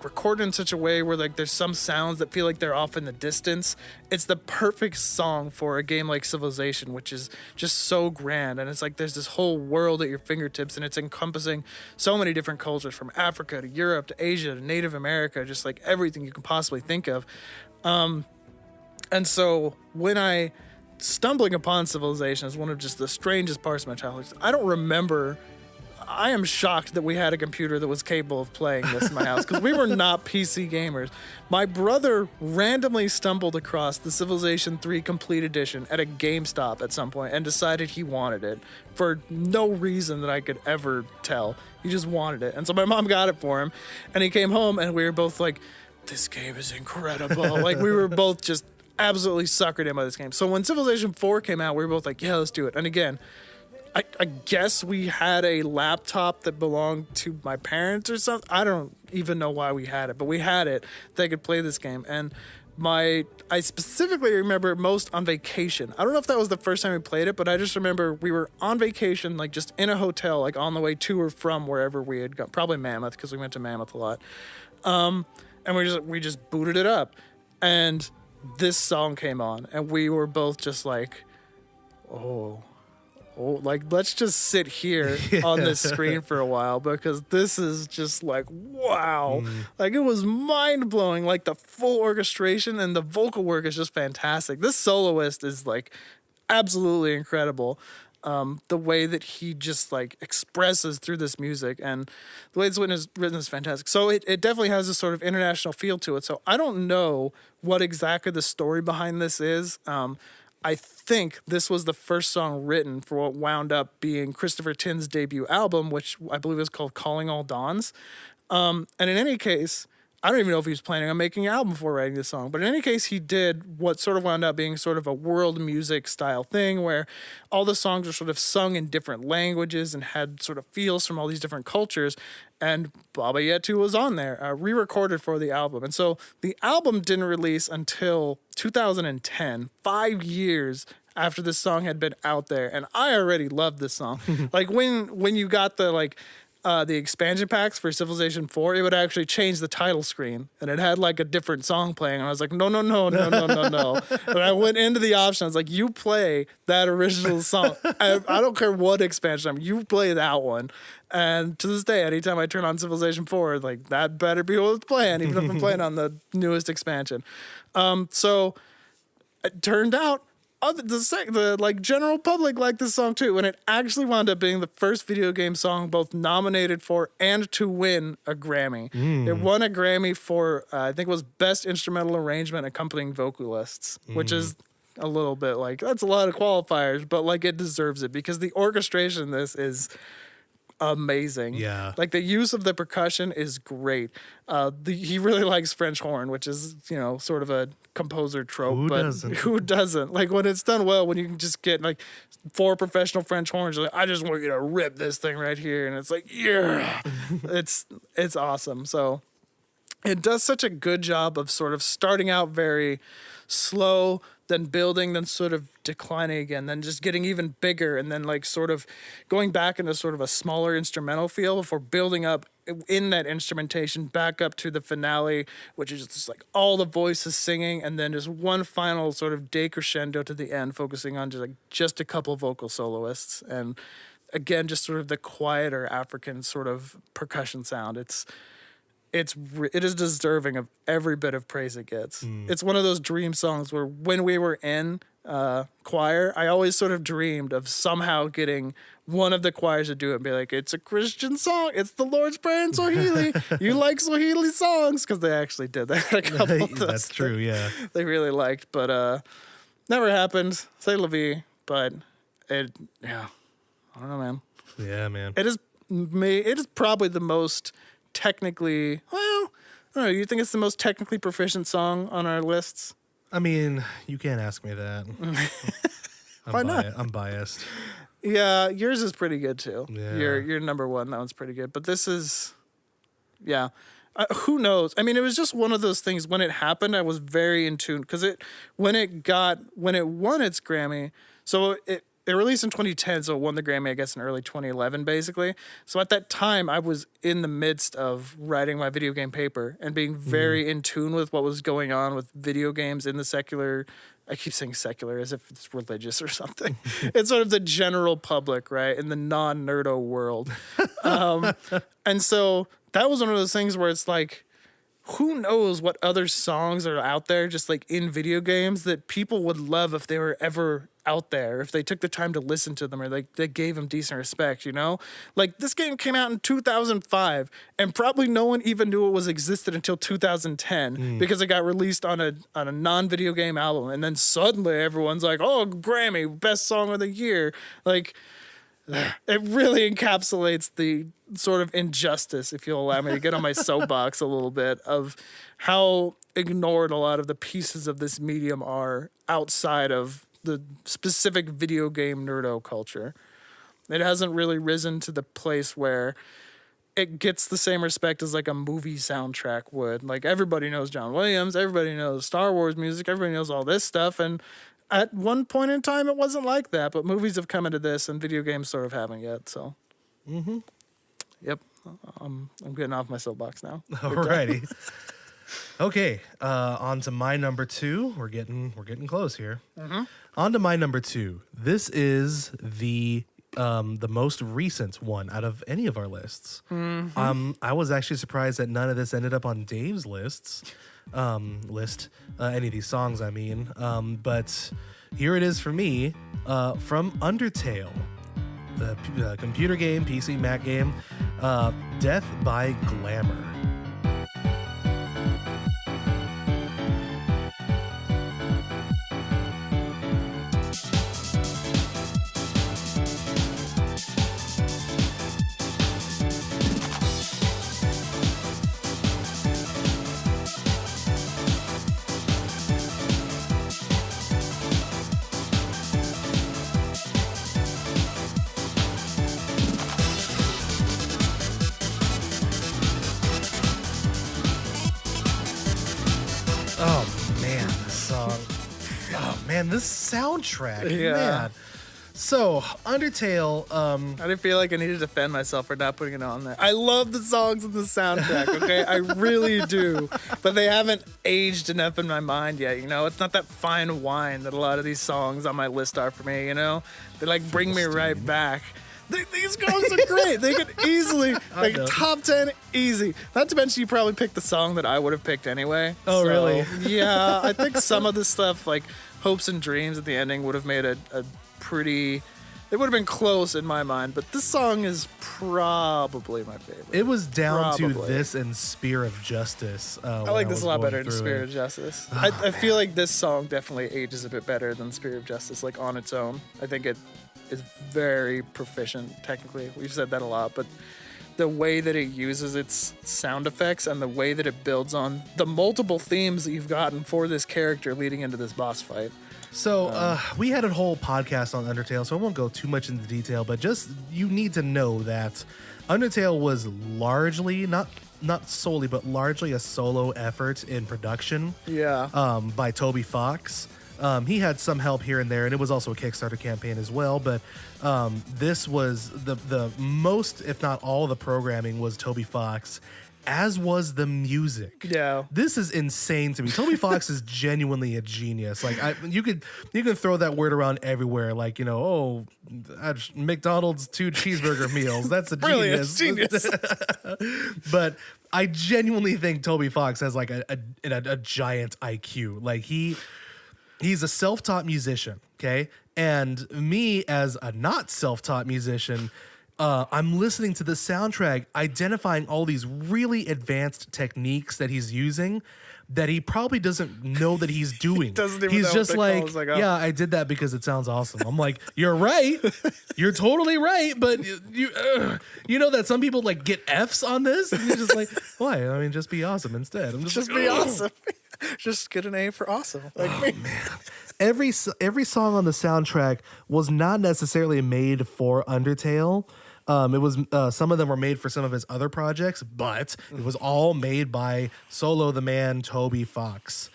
recorded in such a way where there's some sounds that feel like they're off in the distance. It's the perfect song for a game like Civilization, which is just so grand. And it's there's this whole world at your fingertips, and it's encompassing so many different cultures, from Africa to Europe to Asia to Native America, just everything you can possibly think of. And so when I stumbling upon Civilization is one of just the strangest parts of my childhood. I am shocked that we had a computer that was capable of playing this in my house, because we were not PC gamers. My brother randomly stumbled across the Civilization 3 Complete Edition at a GameStop at some point and decided he wanted it for no reason that I could ever tell. He just wanted it. And so my mom got it for him, and he came home and we were both like, this game is incredible. We were both just absolutely suckered in by this game. So when Civilization 4 came out, we were both like, yeah, let's do it. And again, I guess we had a laptop that belonged to my parents or something. I don't even know why we had it, but we had it that could play this game. And I specifically remember most on vacation. I don't know if that was the first time we played it, but I just remember we were on vacation, just in a hotel, on the way to or from wherever we had gone. Probably Mammoth, because we went to Mammoth a lot. And we just booted it up, and this song came on, and we were both just like, let's just sit here on this screen for a while, because this is just wow. It was mind blowing. The full orchestration and the vocal work is just fantastic. This soloist is absolutely incredible. The way that he just expresses through this music, and the way it's written is fantastic. So it definitely has this sort of international feel to it. So I don't know what exactly the story behind this is. I think this was the first song written for what wound up being Christopher Tin's debut album, which I believe is called Calling All Dawns. And in any case, I don't even know if he was planning on making an album before writing this song, but in any case, he did what sort of wound up being sort of a world music style thing, where all the songs were sort of sung in different languages and had sort of feels from all these different cultures. And Baba Yetu was on there, re-recorded for the album. And so the album didn't release until 2010, 5 years after this song had been out there. And I already loved this song. When you got the expansion packs for Civilization 4, it would actually change the title screen, and it had a different song playing, and I was like, no. And I went into the option, I was like, you play that original song. I don't care what expansion you play that one. And to this day, anytime I turn on Civilization 4, that better be what it's playing, even if I'm playing on the newest expansion. So it turned out the like general public liked this song too, and it actually wound up being the first video game song both nominated for and to win a Grammy. It won a Grammy for I think it was Best Instrumental Arrangement Accompanying Vocalists, which is a little bit like, that's a lot of qualifiers, but like it deserves it because the orchestration in this is amazing. Yeah. Like the use of the percussion is great. He really likes French horn, which is, sort of a composer trope. Who doesn't? Like when it's done well, when you can just get like 4 professional French horns, you're like, I just want you to rip this thing right here. And it's like, yeah, it's awesome. So it does such a good job of sort of starting out very slow, then building, then sort of declining again, then just getting even bigger, and then like sort of going back into sort of a smaller instrumental feel before building up in that instrumentation back up to the finale, which is just like all the voices singing, and then just one final sort of decrescendo to the end, focusing on just a couple vocal soloists, and again just sort of the quieter African sort of percussion sound. It is deserving of every bit of praise it gets. It's one of those dream songs where when we were in choir, I always sort of dreamed of somehow getting one of the choirs to do it and be like, it's a Christian song. It's the Lord's Prayer in Swahili. You like Swahili songs? Because they actually did that a couple of those. That's true, yeah. They really liked, but never happened. C'est la vie. But I don't know, man. Yeah, man. It is probably the most technically, well, I don't know, you think it's the most technically proficient song on our lists? I mean, you can't ask me that. Why not? I'm biased. Yeah, yours is pretty good too. Yeah. Your number one, that one's pretty good. But this is, yeah. Who knows? I mean, it was just one of those things. When it happened, I was very in tune because when it won its Grammy, so it released in 2010, so it won the Grammy, I guess, in early 2011, basically. So at that time, I was in the midst of writing my video game paper and being very in tune with what was going on with video games in the secular. I keep saying secular as if it's religious or something. It's sort of the general public, right, in the non-nerdo world. And so that was one of those things where it's like, who knows what other songs are out there just like in video games that people would love if they were ever out there, if they took the time to listen to them or like they gave them decent respect, Like this game came out in 2005 and probably no one even knew it was existed until 2010 because it got released on a non-video game album, and then suddenly everyone's like, "Oh, Grammy, best song of the year." Like it really encapsulates the sort of injustice, if you'll allow me to get on my soapbox a little bit, of how ignored a lot of the pieces of this medium are outside of the specific video game nerdo culture. It hasn't really risen to the place where it gets the same respect as like a movie soundtrack would. Like everybody knows John Williams, everybody knows Star Wars music, everybody knows all this stuff, and at one point in time, it wasn't like that, but movies have come into this, and video games sort of haven't yet. So, Yep, I'm getting off my soapbox now. Alrighty. Okay, on to my number 2. We're getting close here. On to my number 2. This is the most recent one out of any of our lists. I was actually surprised that none of this ended up on Dave's list. Any of these songs, I mean. But here it is for me, from Undertale, the computer game, PC, Mac game, Death by Glamour. This soundtrack, man. So, Undertale, I didn't feel like I needed to defend myself for not putting it on there. I love the songs in the soundtrack, okay? I really do. But they haven't aged enough in my mind yet, It's not that fine wine that a lot of these songs on my list are for me, They, like, bring me right back. These songs are great. They could easily, top 10, easy. Not to mention you probably picked the song that I would have picked anyway. Oh, really? Yeah, I think some of the stuff, like, Hopes and Dreams at the ending would have made a pretty. It would have been close in my mind, but this song is probably my favorite. It was down to this and Spear of Justice. I like this a lot better than Spear of Justice. I feel like this song definitely ages a bit better than Spear of Justice, like on its own. I think it is very proficient technically. We've said that a lot, but the way that it uses its sound effects and the way that it builds on the multiple themes that you've gotten for this character leading into this boss fight. So we had a whole podcast on Undertale, so I won't go too much into detail, but just you need to know that Undertale was largely, not solely, but largely a solo effort in production. Yeah. By Toby Fox. He had some help here and there, and it was also a Kickstarter campaign as well. But this was the most, if not all, the programming was Toby Fox, as was the music. Yeah, this is insane to me. Toby Fox is genuinely a genius. Like you can throw that word around everywhere. Like McDonald's 2 cheeseburger meals. That's a genius. But I genuinely think Toby Fox has like a giant IQ. Like he's a self-taught musician, okay? And me as a not self-taught musician, I'm listening to the soundtrack, identifying all these really advanced techniques that he's using that he probably doesn't know that he's doing. He's just like, yeah, I did that because it sounds awesome. I'm like, you're right. You're totally right. But you know that some people like get Fs on this? And you're just like, why? I mean, just be awesome instead. I'm just be awesome. Just get an A for awesome. Man. Every song on the soundtrack was not necessarily made for Undertale. It was some of them were made for some of his other projects, but it was all made by Solo the Man, Toby Fox.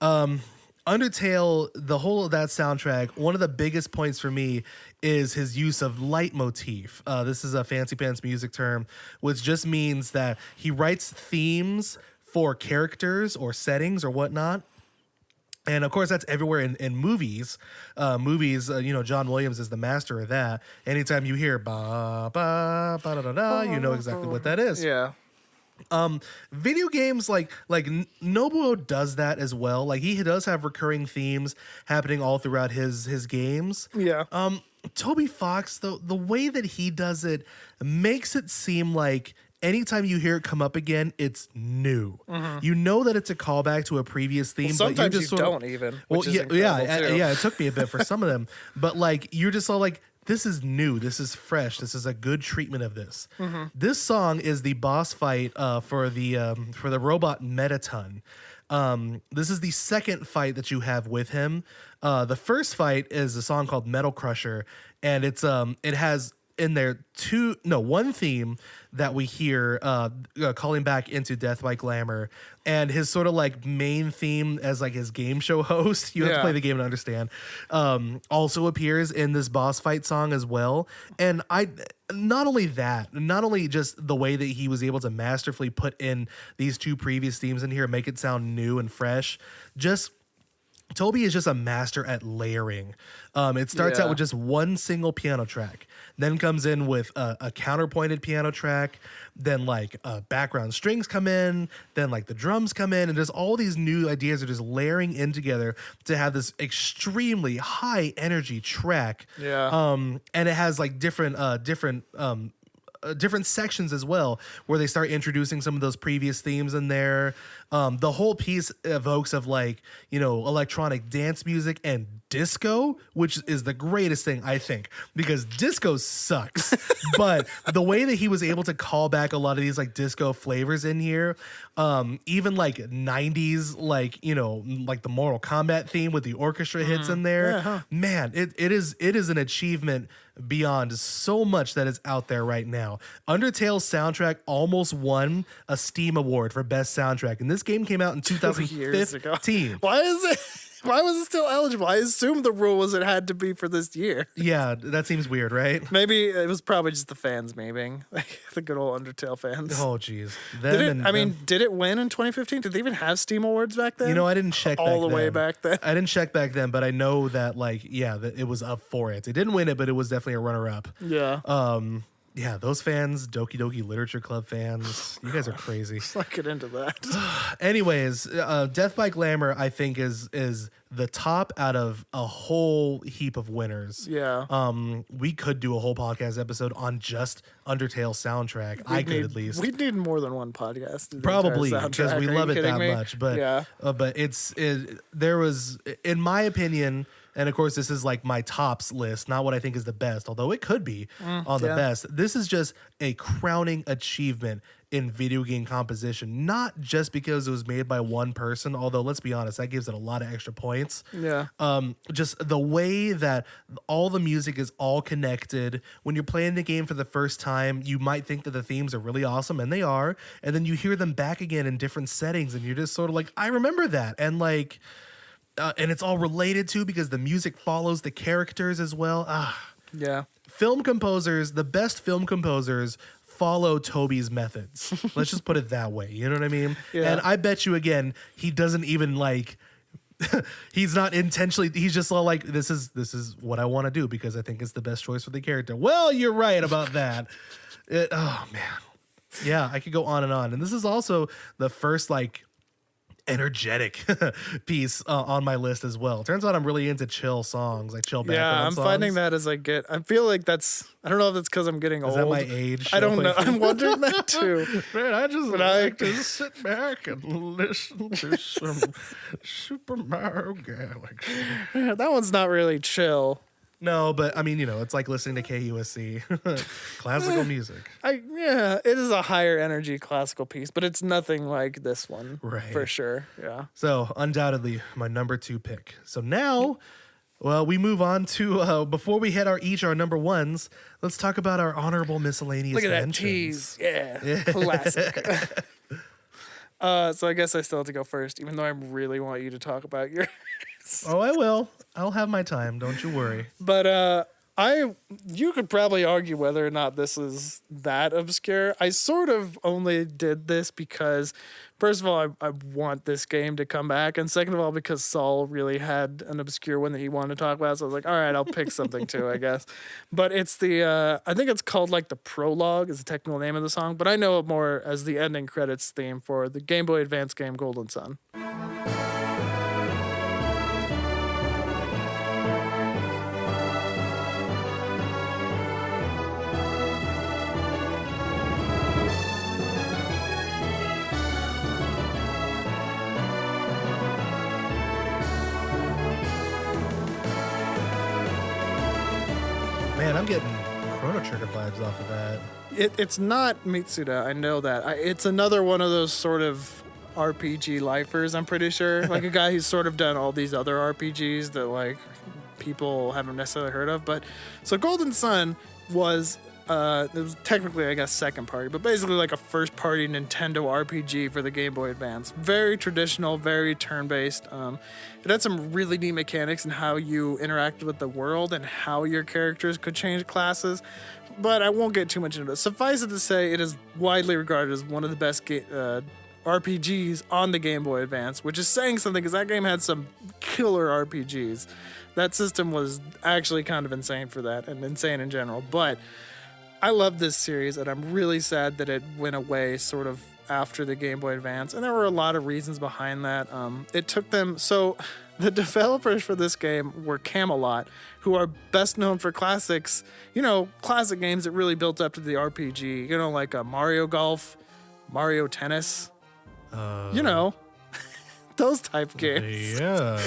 Undertale, the whole of that soundtrack, one of the biggest points for me is his use of leitmotif. This is a fancy pants music term, which just means that he writes themes for characters or settings or whatnot. And of course, that's everywhere in movies. John Williams is the master of that. Anytime you hear ba ba ba da da da, you know exactly what that is. Yeah. Video games like Nobuo does that as well. Like he does have recurring themes happening all throughout his games. Yeah. Toby Fox, though, the way that he does it makes it seem like anytime you hear it come up again, it's new. Mm-hmm. You know that it's a callback to a previous theme. Well, sometimes but you don't even. Well, yeah. It took me a bit for some of them, but like you're just all like, this is new. This is fresh. This is a good treatment of this. Mm-hmm. This song is the boss fight for the robot Metaton. This is the second fight that you have with him. The first fight is a song called Metal Crusher, and it has in there one theme that we hear calling back into Death by Glamour, and his sort of like main theme as like his game show host. You have to play the game to understand. Also appears in this boss fight song as well. And not only just the way that he was able to masterfully put in these 2 previous themes in here and make it sound new and fresh, Toby is just a master at layering. It starts out with just one single piano track, then comes in with a counterpointed piano track, then like background strings come in, then like the drums come in, and there's all these new ideas that are just layering in together to have this extremely high energy track. Yeah. And it has like different sections as well, where they start introducing some of those previous themes in there. The whole piece evokes of like, electronic dance music and disco, which is the greatest thing, I think, because disco sucks. But the way that he was able to call back a lot of these like disco flavors in here, even like 90s, like the Mortal Kombat theme with the orchestra hits in there, man, it is an achievement beyond so much that is out there right now. Undertale's soundtrack almost won a Steam Award for Best Soundtrack, and this game came out in 2015. Why was it still eligible? I assumed the rule was it had to be for this year. Yeah, that seems weird, right? Maybe it was probably just the fans, like the good old Undertale fans. Oh, geez. Did it win in 2015? Did they even have Steam Awards back then? I didn't check all the way back then. I didn't check back then, but I know that that it was up for it. It didn't win it, but it was definitely a runner-up. Yeah. Yeah, those fans, Doki Doki Literature Club fans, you guys are crazy. Let's not get into that. Anyways, Death by Glamour, I think, is the top out of a whole heap of winners. Yeah. We could do a whole podcast episode on just Undertale soundtrack. I could at least. We'd need more than one podcast. to do the Probably entire because soundtrack. we Are love you it that kidding me? much. But Yeah. but there was, in my opinion, and of course this is like my tops list, not what I think is the best, although it could be on the yeah. best. This is just a crowning achievement in video game composition, not just because it was made by one person, although let's be honest, that gives it a lot of extra points. Yeah. Just the way that all the music is all connected. When you're playing the game for the first time, you might think that the themes are really awesome, and they are, and then you hear them back again in different settings, and you're just sort of like, I remember that, and like, and it's all related to because the music follows the characters as well. Yeah. Film composers, the best film composers, follow Toby's methods. Let's just put it that way. You know what I mean? Yeah. And I bet you again, he doesn't even like. He's not intentionally. He's just all like, this is what I want to do because I think it's the best choice for the character. Well, you're right about that. Oh man, yeah, I could go on, and this is also the first like energetic piece on my list as well. Turns out I'm really into chill songs, like chill background Yeah, I'm songs. finding that as I feel like I don't know if that's because I'm getting Is old. that my age? I don't know. I'm wondering that too. Man, I just like to sit back and listen to some Super Mario Galaxy. Yeah, that one's not really chill. No, but I mean, it's like listening to KUSC. Classical music. Yeah, it is a higher energy classical piece, but it's nothing like this one. Right. For sure. Yeah. So, undoubtedly, my number 2 pick. So now, well, we move on to, before we hit our number ones, let's talk about our honorable miscellaneous Look at that mentions. tease. Yeah. Classic. So I guess I still have to go first, even though I really want you to talk about yours. Oh, I will. I'll have my time. Don't you worry. But you could probably argue whether or not this is that obscure. I sort of only did this because, first of all, I want this game to come back, and second of all, because Saul really had an obscure one that he wanted to talk about, so I was like, all right, I'll pick something too, I guess. But it's I think it's called like the prologue is the technical name of the song, but I know it more as the ending credits theme for the Game Boy Advance game Golden Sun. Man, I'm getting Chrono Trigger vibes off of that. It's not Mitsuda, I know that. It's another one of those sort of RPG lifers, I'm pretty sure. Like a guy who's sort of done all these other RPGs that like people haven't necessarily heard of. But so Golden Sun was it was technically, I guess, second party, but basically like a first party Nintendo RPG for the Game Boy Advance. Very traditional, very turn-based. It had some really neat mechanics in how you interacted with the world and how your characters could change classes, but I won't get too much into it. Suffice it to say, it is widely regarded as one of the best RPGs on the Game Boy Advance, which is saying something because that game had some killer RPGs. That system was actually kind of insane for that, and insane in general, but I love this series, and I'm really sad that it went away sort of after the Game Boy Advance, and there were a lot of reasons behind that. It took them... So, the developers for this game were Camelot, who are best known for classics, classic games that really built up to the RPG, like Mario Golf, Mario Tennis, those type games. Yeah.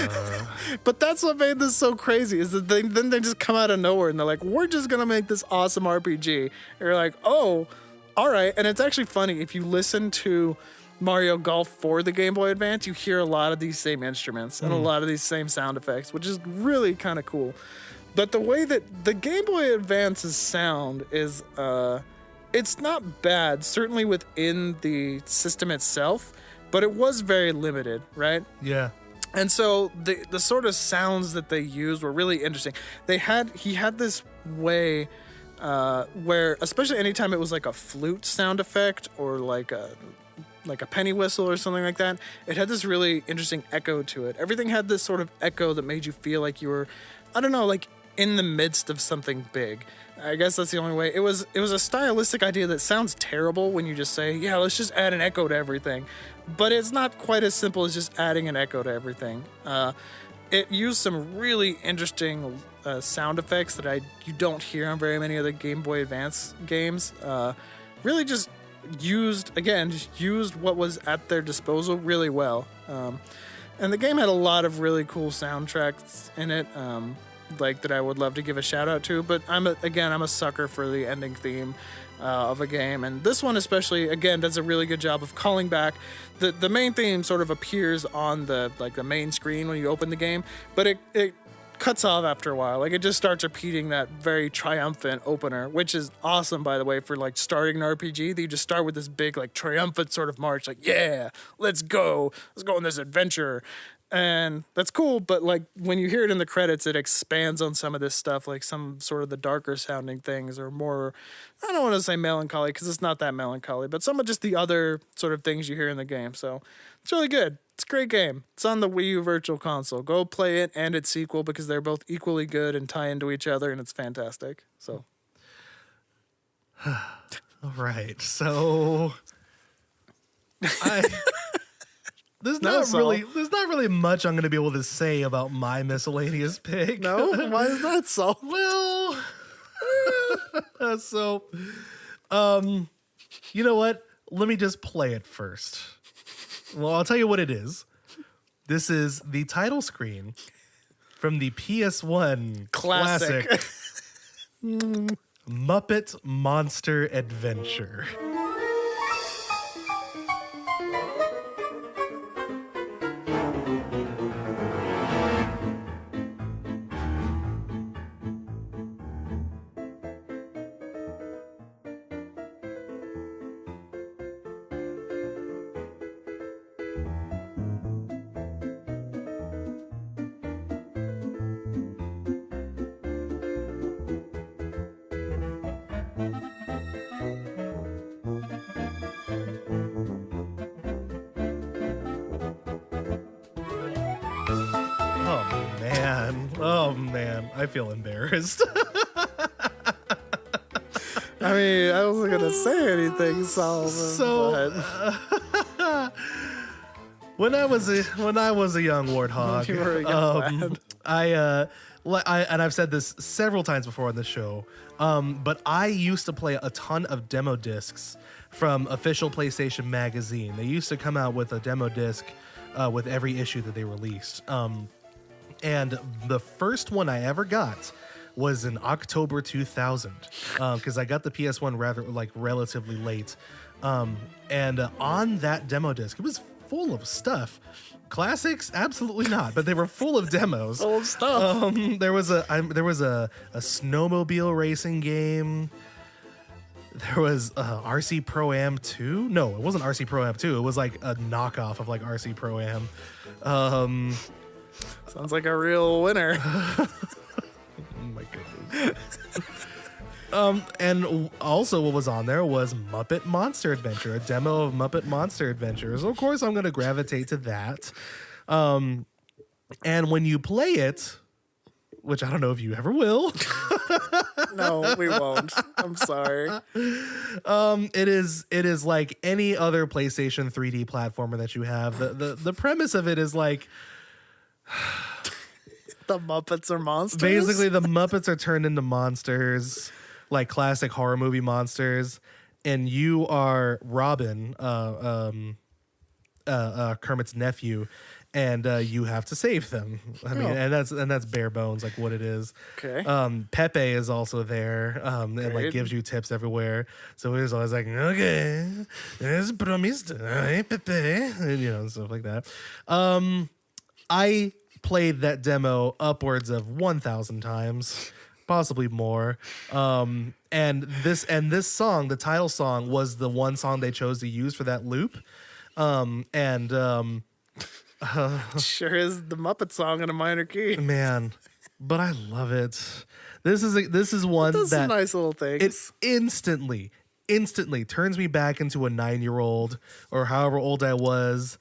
But that's what made this so crazy is that they just come out of nowhere and they're like, we're just going to make this awesome RPG. And you're like, oh, all right. And it's actually funny. If you listen to Mario Golf for the Game Boy Advance, you hear a lot of these same instruments and a lot of these same sound effects, which is really kind of cool. But the way that the Game Boy Advance's sound is, it's not bad, certainly within the system itself, but it was very limited, right? Yeah. And so the sort of sounds that they used were really interesting. He had this way where, especially anytime it was like a flute sound effect or like a penny whistle or something like that, it had this really interesting echo to it. Everything had this sort of echo that made you feel like you were, I don't know, like in the midst of something big. I guess that's the only way. It was a stylistic idea that sounds terrible when you just say, yeah, let's just add an echo to everything. But it's not quite as simple as just adding an echo to everything. It used some really interesting sound effects that you don't hear on very many of the Game Boy Advance games. Really just used what was at their disposal really well. And the game had a lot of really cool soundtracks in it, like that I would love to give a shout out to. But I'm a sucker for the ending theme of a game, and this one especially, again, does a really good job of calling back. The main theme sort of appears on the main screen when you open the game, but it cuts off after a while. Like, it just starts repeating that very triumphant opener, which is awesome, by the way, for like starting an RPG. That you just start with this big like triumphant sort of march, like, yeah, let's go on this adventure. And that's cool, but like when you hear it in the credits, it expands on some of this stuff, like some sort of the darker sounding things, or more, I don't want to say melancholy because it's not that melancholy, but some of just the other sort of things you hear in the game. So it's really good. It's a great game. It's on the Wii U Virtual Console. Go play it and its sequel because they're both equally good and tie into each other, and it's fantastic. So, all right. So, there's not really much I'm going to be able to say about my miscellaneous pick. No, why is that so? Well, you know what? Let me just play it first. Well, I'll tell you what it is. This is the title screen from the PS1 classic Muppet Monster Adventure. Oh man, I feel embarrassed. I mean, I wasn't gonna say anything, when I was a young warthog, you were a young lad. And I've said this several times before on the show, but I used to play a ton of demo discs from Official PlayStation Magazine. They used to come out with a demo disc with every issue that they released. And the first one I ever got was in October 2000, because I got the PS1 relatively late. And on that demo disc, it was full of stuff. Classics, absolutely not, but they were full of demos. Full of stuff. There was a snowmobile racing game. There was RC Pro-Am 2. No, it wasn't RC Pro-Am 2. It was like a knockoff of like RC Pro-Am. Sounds like a real winner. Oh my goodness. And also what was on there was Muppet Monster Adventure, a demo of Muppet Monster Adventure. So of course I'm going to gravitate to that. And when you play it, which I don't know if you ever will. No, we won't. I'm sorry. It is like any other PlayStation 3D platformer that you have. The premise of it is like the Muppets are monsters. Basically, the Muppets are turned into monsters, like classic horror movie monsters, and you are Robin, Kermit's nephew, and you have to save them. I mean, and that's bare bones, like what it is. Okay. Pepe is also there, and like gives you tips everywhere. So he's always like, okay, it's promised, hey, Pepe, and stuff like that. I played that demo upwards of 1,000 times, possibly more. And this song, the title song, was the one song they chose to use for that loop. Sure is the Muppet song in a minor key. Man, but I love it. This is one That's that some nice little things. It instantly turns me back into a 9-year-old or however old I was.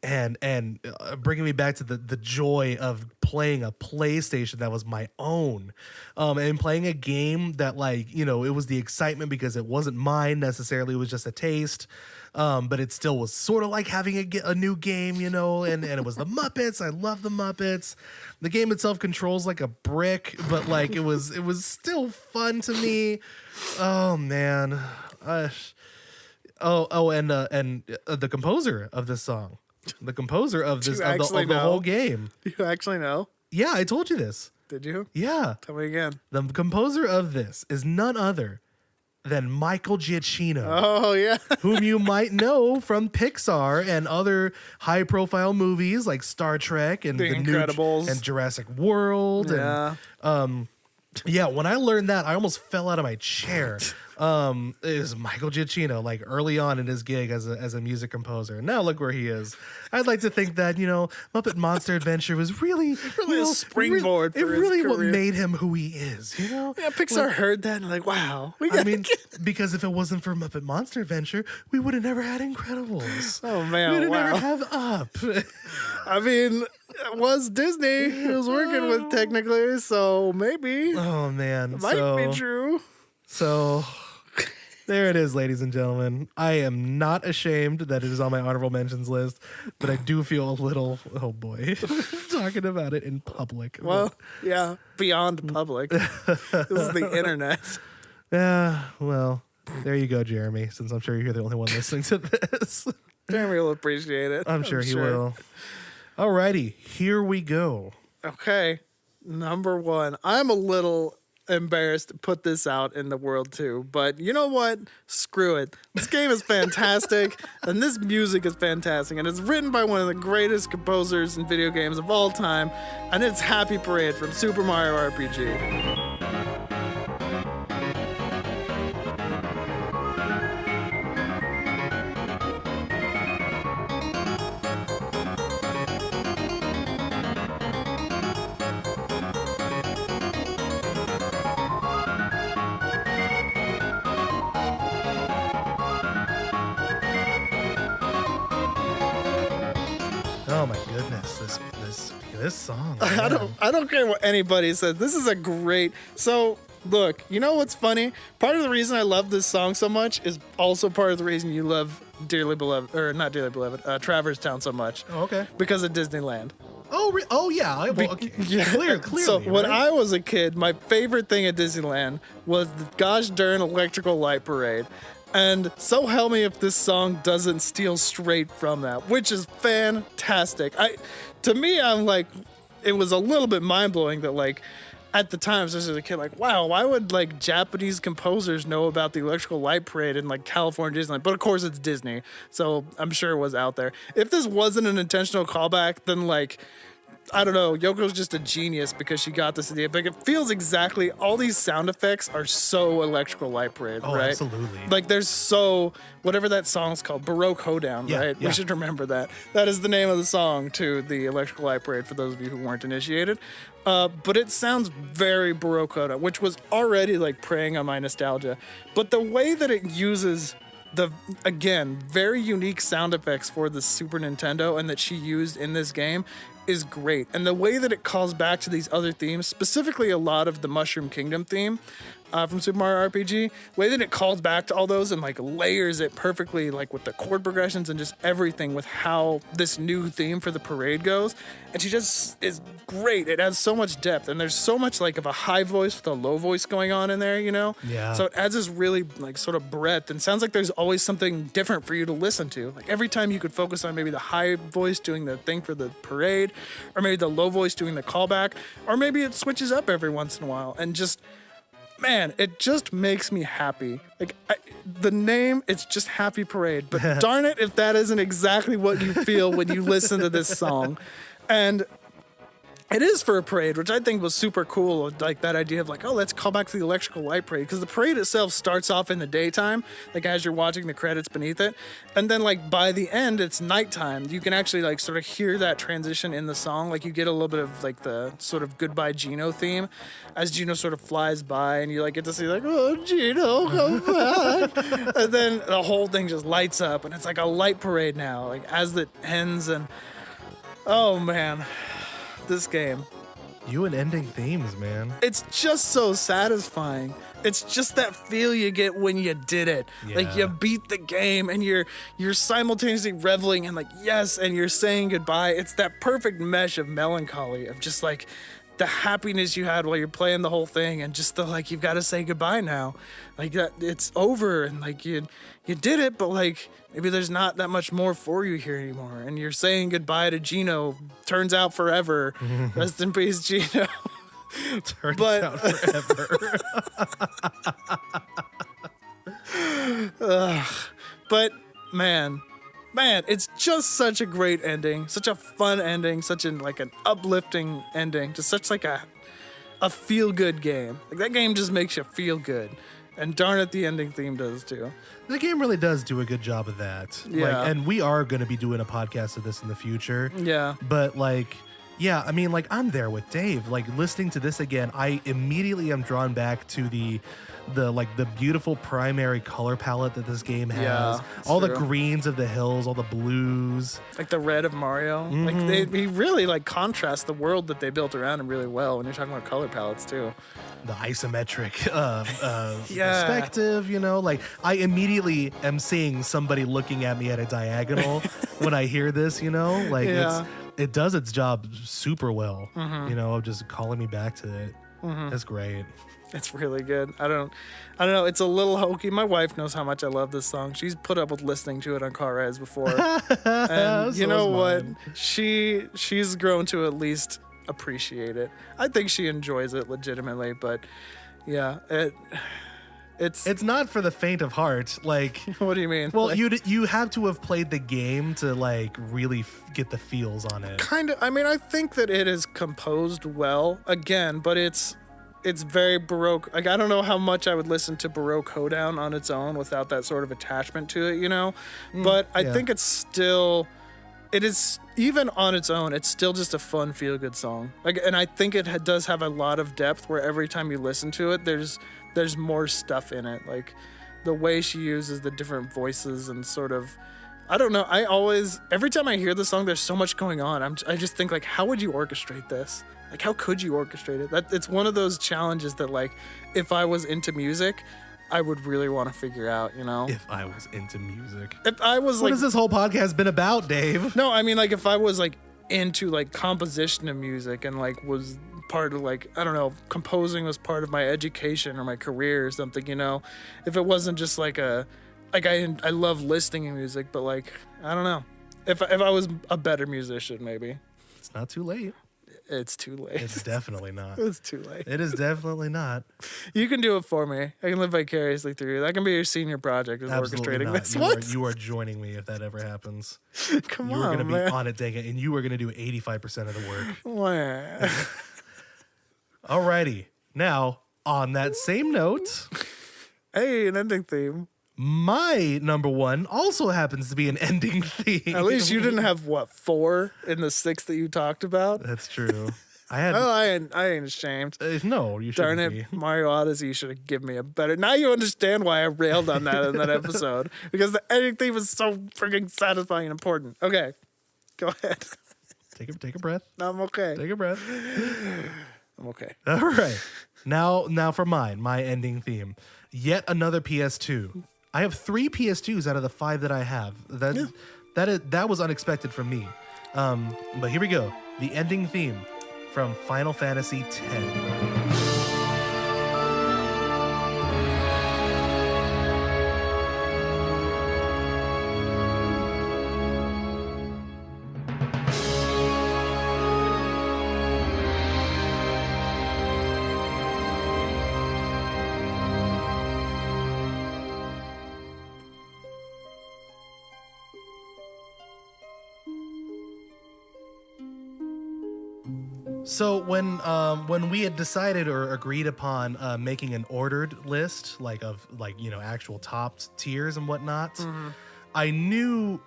and bringing me back to the joy of playing a PlayStation that was my own, and playing a game that, like, you know, it was the excitement because it wasn't mine necessarily, it was just a taste, but it still was sort of like having a new game, you know, and it was the Muppets. I love the Muppets. The game itself controls like a brick, but like it was still fun to me. Oh man. And the composer of this song, the composer of this of the whole game. You actually know? Yeah, I told you this. Did you? Yeah. Tell me again. The composer of this is none other than Michael Giacchino. Oh yeah. Whom you might know from Pixar and other high-profile movies like Star Trek and The Incredibles and Jurassic World. Yeah. And yeah, when I learned that, I almost fell out of my chair. It was Michael Giacchino, like early on in his gig as a music composer. Now look where he is. I'd like to think that, you know, Muppet Monster Adventure was really a springboard for his really career. what made him who he is, you know? Yeah, Pixar heard that and like, wow. Because if it wasn't for Muppet Monster Adventure, we would have never had Incredibles. Oh man, we would have never have Up. I mean, it was Disney he was working with technically, so maybe. Oh man, it might be true. So there it is, ladies and gentlemen. I am not ashamed that it is on my honorable mentions list, but I do feel a little, oh boy, talking about it in public. Well, yeah, beyond public. This is the internet. Yeah, well, there you go, Jeremy, since I'm sure you're the only one listening to this. Jeremy will appreciate it. I'm sure he will. Alrighty, here we go. Okay, number one. I'm a little embarrassed to put this out in the world too, but you know what? Screw it. This game is fantastic, and this music is fantastic, and it's written by one of the greatest composers in video games of all time, and it's Happy Parade from Super Mario RPG. Oh my goodness, this song. Man. I don't care what anybody says. This is a great. So look, you know what's funny? Part of the reason I love this song so much is also part of the reason you love Dearly Beloved, or not Dearly Beloved, Traverse Town so much. Oh, okay. Because of Disneyland. Oh yeah. Okay. Yeah. Clearly. So when I was a kid, my favorite thing at Disneyland was the gosh darn Electrical Light Parade. And so help me if this song doesn't steal straight from that, which is fantastic. To me, I'm like, it was a little bit mind-blowing that, like, at the time, especially as a kid, like, wow, why would, like, Japanese composers know about the Electrical Light Parade in, like, California Disneyland? But, of course, it's Disney, so I'm sure it was out there. If this wasn't an intentional callback, then, like, I don't know, Yoko's just a genius because she got this idea. But it feels exactly, all these sound effects are so Electrical Light Parade, right? Absolutely. Like there's whatever that song's called, Baroque Hoedown, right? Yeah. We should remember that. That is the name of the song to the Electrical Light Parade for those of you who weren't initiated. But it sounds very Baroque Hoedown, which was already like preying on my nostalgia. But the way that it uses again, very unique sound effects for the Super Nintendo and that she used in this game is great. And the way that it calls back to these other themes, specifically a lot of the Mushroom Kingdom theme from Super Mario RPG, the way that it calls back to all those and like layers it perfectly, like with the chord progressions and just everything with how this new theme for the parade goes. And she just is great. It adds so much depth, and there's so much like of a high voice with a low voice going on in there, you know? Yeah. So it adds this really like sort of breadth, and sounds like there's always something different for you to listen to. Like every time you could focus on maybe the high voice doing the thing for the parade, or maybe the low voice doing the callback, or maybe it switches up every once in a while, and just, man, it just makes me happy. Like the name, it's just Happy Parade, but darn it if that isn't exactly what you feel when you listen to this song. And It is for a parade, which I think was super cool. Like that idea of like, oh, let's call back to the electrical light parade, because the parade itself starts off in the daytime, like as you're watching the credits beneath it, and then like by the end it's nighttime. You can actually like sort of hear that transition in the song. Like you get a little bit of like the sort of goodbye Gino theme as Gino sort of flies by, and you like get to see like, oh, Gino, come back, and then the whole thing just lights up, and it's like a light parade now, like as it ends. And oh man, this game. You and ending themes, man. It's just so satisfying. It's just that feel you get when you did it. Yeah. Like you beat the game and you're simultaneously reveling and like yes, and you're saying goodbye. It's that perfect mesh of melancholy, of just like the happiness you had while you're playing the whole thing, and just the like you've got to say goodbye now. Like that it's over, and like you did it, but like maybe there's not that much more for you here anymore. And you're saying goodbye to Gino. Turns out forever. Rest in peace, Gino. Turns out forever. But man, it's just such a great ending, such a fun ending, such an like an uplifting ending, just such like a feel good game. Like that game just makes you feel good. And darn it, the ending theme does too. The game really does do a good job of that. Yeah. Like, and we are going to be doing a podcast of this in the future. Yeah. But like, yeah, I mean, like I'm there with Dave. Like listening to this again, I immediately am drawn back to the beautiful primary color palette that this game has. Yeah, all true. the greens of the hills, all the blues. Like the red of Mario. Mm-hmm. Like he really like contrasts the world that they built around him really well when you're talking about color palettes too. The isometric Yeah. perspective, you know, like I immediately am seeing somebody looking at me at a diagonal when I hear this, you know, like Yeah. it does its job super well, Mm-hmm. you know, of just calling me back to it. That's great. It's really good. I don't know. It's a little hokey. My wife knows how much I love this song. She's put up with listening to it on car rides before. And you So know is what? mine. She's grown to at least appreciate it. I think she enjoys it legitimately, but yeah, it's not for the faint of heart. Like, what do you mean? well, Like, you have to have played the game to like really get the feels on it. kind of. I mean, I think that it is composed well again, but it's very Baroque. Like, I don't know how much I would listen to Baroque Hoedown on its own without that sort of attachment to it, you know? But I yeah. think it is, even on its own, it's still just a fun, feel-good song. Like, and I think it does have a lot of depth where every time you listen to it, there's more stuff in it. Like, the way she uses the different voices and sort of, I don't know. Every time I hear the song, there's so much going on. I just think like, how would you orchestrate this? Like, how could you orchestrate it? It's one of those challenges that like, if I was into music, I would really want to figure out, you know? If I was into music. If I was What like, has this whole podcast been about, Dave? no, I mean like if I was like into like composition of music and like was part of like, I don't know, composing was part of my education or my career or something, you know? If it wasn't just like I love listening to music, but like, I don't know. If I was a better musician, maybe. It's not too late. It's too late. It's definitely not. It's too late. It is definitely not. You can do it for me. I can live vicariously through you. That can be your senior project, is Absolutely orchestrating not. this. You What? Are, you are joining me if that ever happens. Come You are on, going to be man. on it, dang it, and you are going to do 85% of the work. Wah. Alrighty. Now, on that same note, Hey, an ending theme. my number one also happens to be an ending theme. At least you didn't have, what, 4 in the 6 that you talked about? That's true. I had Oh, I ain't ashamed. no. You Darn shouldn't it, be. Mario Odyssey should have given me a better. Now you understand why I railed on that in that episode. Because the ending theme was so freaking satisfying and important. Okay, go ahead. Take a breath. I'm okay. Take a breath. I'm okay. All right. Now for my ending theme. Yet another PS2. I have 3 PS2s out of the 5 that I have. That was unexpected from me. But here we go. The ending theme from Final Fantasy X. So when we had decided or agreed upon making an ordered list, like of like actual top tiers and whatnot, I knew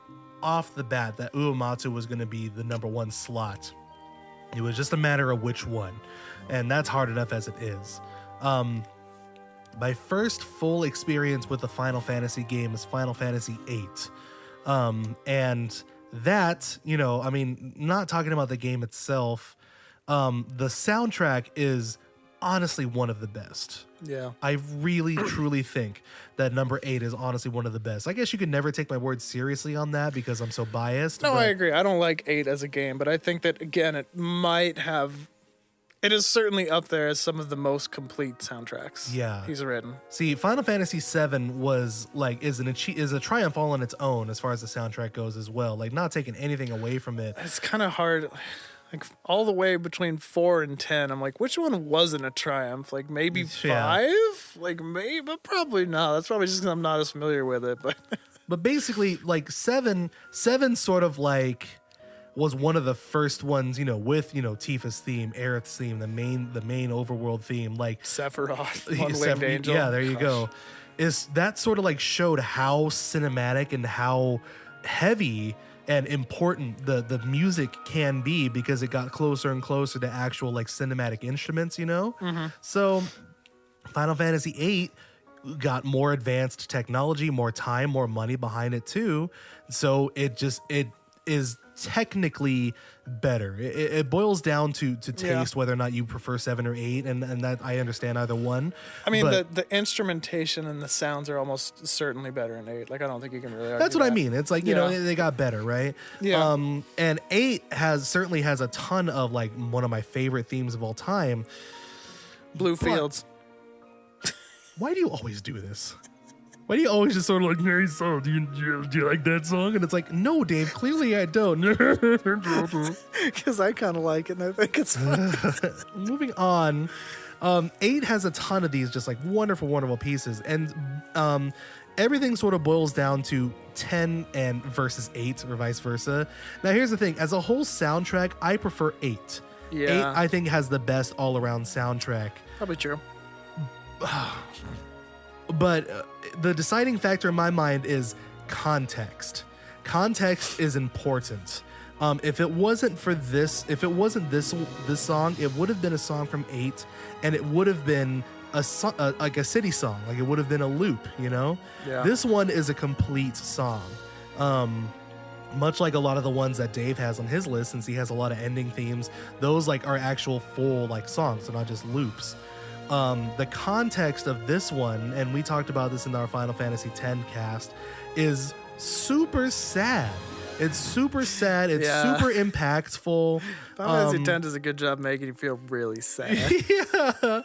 off the bat that Uematsu was going to be the number one slot. It was just a matter of which one, and that's hard enough as it is. My first full experience with the Final Fantasy game is Final Fantasy VIII, and that I mean, not talking about the game itself. The soundtrack is honestly one of the best. Yeah. I really, truly think that number 8 is honestly one of the best. I guess you could never take my word seriously on that because I'm so biased. No, I agree. I don't like 8 as a game, but I think that, again, it is certainly up there as some of the most complete soundtracks he's written. See, Final Fantasy VII was like is a triumph all on its own as far as the soundtrack goes as well. Like, not taking anything away from it. It's kind of hard. Like, all the way between 4 and 10, I'm like, which one wasn't a triumph? Like, maybe 5? Like, maybe, but probably not. That's probably just because I'm not as familiar with it. But basically, like, 7 sort of like was one of the first ones, with Tifa's theme, Aerith's theme, the main overworld theme, like Sephiroth, One-Winged Angel. Yeah, there you go. Is that sort of like showed how cinematic and how heavy and important the music can be because it got closer and closer to actual like cinematic instruments, So Final Fantasy VIII got more advanced technology, more time, more money behind it too. So it is technically better. It boils down to taste, whether or not you prefer 7 or 8, and that I understand either one. I mean, the instrumentation and the sounds are almost certainly better in 8. Like, I don't think you can really argue that's what that. I mean. It's like, they got better, right? Yeah. And 8 certainly has a ton of like one of my favorite themes of all time. Blue Fields. Why do you always do this? Why do you always just sort of like, hey, so do you like that song? And it's like, no, Dave, clearly I don't. Because I kind of like it and I think it's fun. Moving on, 8 has a ton of these just like wonderful, wonderful pieces. And everything sort of boils down to 10 and versus 8 or vice versa. Now, here's the thing. As a whole soundtrack, I prefer 8. Yeah. 8, I think, has the best all-around soundtrack. Probably true. But the deciding factor in my mind is context. Context is important. If it wasn't this song, it would have been a song from 8, and it would have been like a city song. Like, it would have been a loop, Yeah. This one is a complete song. Much like a lot of the ones that Dave has on his list, since he has a lot of ending themes, those like are actual full like songs, so not just loops. The context of this one, and we talked about this in our Final Fantasy X cast, is super sad. It's super sad. It's super impactful. Final Fantasy X does a good job making you feel really sad. Yeah.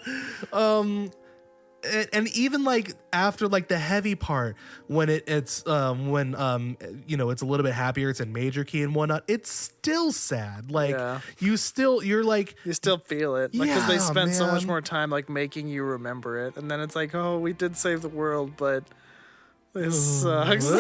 And even like after like the heavy part, when it's it's a little bit happier, it's in major key and whatnot, it's still sad. Like you still feel it, like, because they spent so much more time like making you remember it, and then it's like, oh, we did save the world, but this sucks.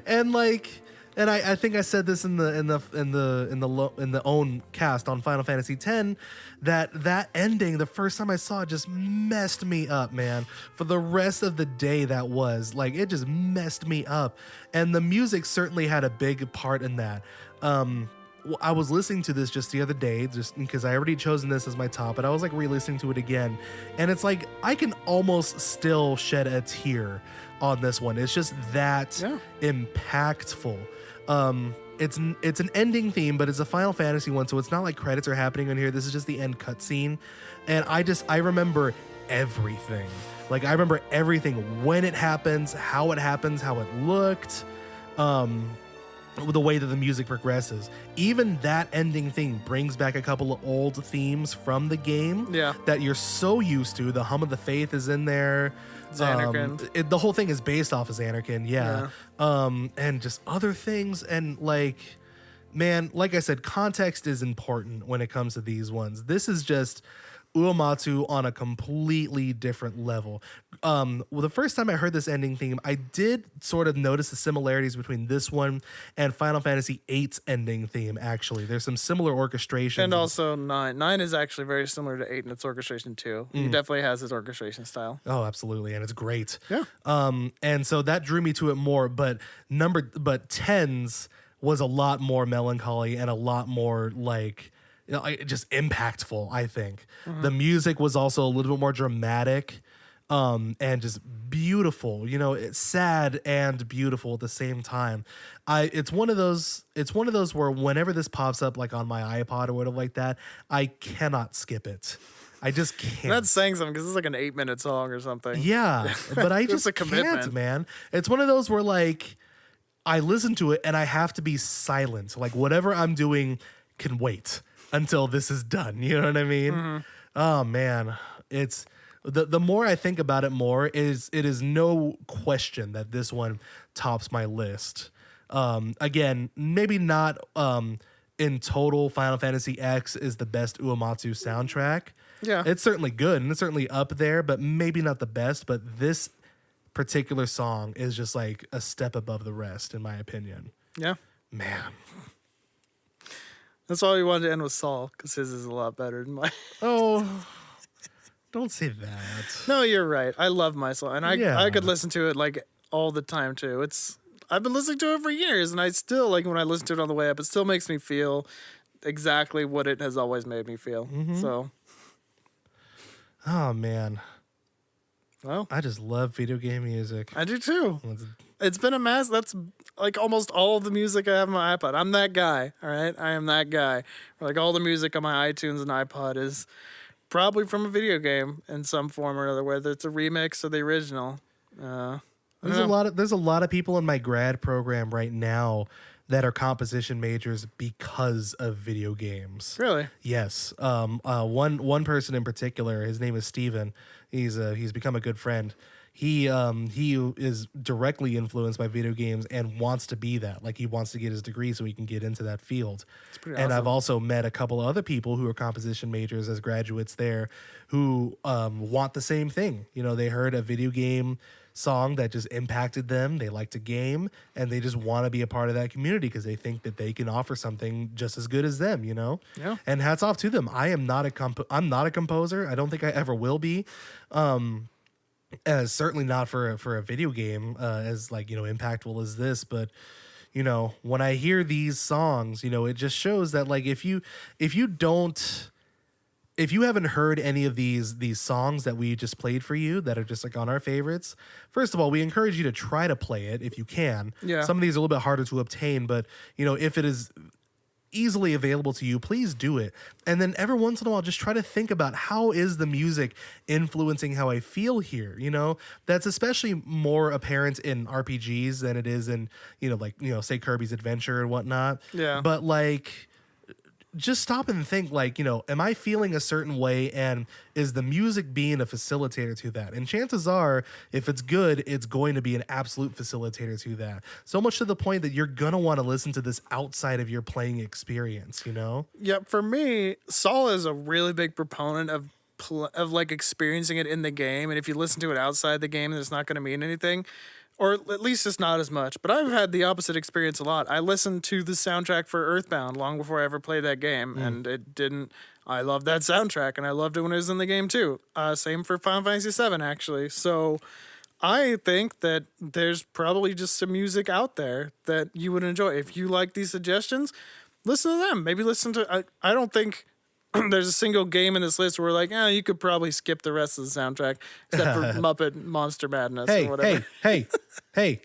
And like. And I think I said this in the own cast on Final Fantasy X, that ending, the first time I saw it, just messed me up, man. For the rest of the day, that was like, it just messed me up. And the music certainly had a big part in that. I was listening to this just the other day, just because I already chosen this as my top, but I was like re-listening to it again, and it's like I can almost still shed a tear on this one. It's just that impactful. It's an ending theme, but it's a Final Fantasy one, so it's not like credits are happening on here. This is just the end cutscene, and I remember everything. Like, I remember everything, when it happens, how it looked, the way that the music progresses. Even that ending thing brings back a couple of old themes from the game that you're so used to. The Hum of the Faith is in there. Xanarkand. The whole thing is based off of Xanarkand, and just other things. And like, man, like I said, context is important when it comes to these ones. This is just Uematsu on a completely different level. Well, the first time I heard this ending theme, I did sort of notice the similarities between this one and Final Fantasy VIII's ending theme. Actually, there's some similar orchestration, and also 9. 9 is actually very similar to 8 in its orchestration too. He definitely has his orchestration style. Oh, absolutely, and it's great. Yeah. And so that drew me to it more. But 10's was a lot more melancholy and a lot more like, just impactful, I think. The music was also a little bit more dramatic, and just beautiful. It's sad and beautiful at the same time. It's one of those where whenever this pops up, like on my iPod or whatever like that, I cannot skip it. I just can't. That's saying something because it's like an 8-minute song or something. Yeah, but I just a commitment. can't, man. It's one of those where like I listen to it and I have to be silent. Like whatever I'm doing can wait until this is done. You know what I mean? Oh man, it's the more I think about it, more it is no question that this one tops my list. Again, maybe not in total. Final Fantasy X is the best Uematsu soundtrack. Yeah, it's certainly good and it's certainly up there, but maybe not the best. But this particular song is just like a step above the rest, in my opinion. Yeah, man. That's why we wanted to end with Saul, because his is a lot better than mine. Oh, don't say that. No, you're right. I love my Saul, and I could listen to it like all the time too. I've been listening to it for years, and I still like when I listen to it on the way up. It still makes me feel exactly what it has always made me feel. So, oh man. Well, I just love video game music. I do too. It's been a mess. That's like almost all of the music I have on my iPod. I'm that guy. All right, I am that guy. Like all the music on my iTunes and iPod is probably from a video game in some form or other, whether it's a remix or the original. There's a lot of people in my grad program right now that are composition majors because of video games. Really? Yes. One person in particular, his name is Steven. He's become a good friend. He is directly influenced by video games and wants to be that. Like he wants to get his degree so he can get into that field. It's pretty and awesome. I've also met a couple of other people who are composition majors as graduates there who want the same thing. They heard a video game song that just impacted them. They like to game and they just want to be a part of that community because they think that they can offer something just as good as them, Yeah. And hats off to them. I'm not a composer. I don't think I ever will be. Certainly not for a video game as like, impactful as this, but when I hear these songs, it just shows that like if you haven't heard any of these songs that we just played for you that are just like on our favorites, first of all, we encourage you to try to play it if you can. Yeah. Some of these are a little bit harder to obtain, but if it is easily available to you, please do it. And then every once in a while, just try to think about how is the music influencing how I feel here. That's especially more apparent in RPGs than it is in, say Kirby's Adventure and whatnot. Yeah. But like, just stop and think like, am I feeling a certain way and is the music being a facilitator to that? And chances are, if it's good, it's going to be an absolute facilitator to that. So much to the point that you're going to want to listen to this outside of your playing experience, Yeah, for me, Saul is a really big proponent of like experiencing it in the game. And if you listen to it outside the game, then it's not going to mean anything. Or at least it's not as much. But I've had the opposite experience a lot. I listened to the soundtrack for Earthbound long before I ever played that game. And it didn't... I loved that soundtrack, and I loved it when it was in the game, too. Same for Final Fantasy VII, actually. So I think that there's probably just some music out there that you would enjoy. If you like these suggestions, listen to them. Maybe listen to... I don't think... there's a single game in this list where we're like, you could probably skip the rest of the soundtrack except for Muppet Monster Madness or whatever. Hey,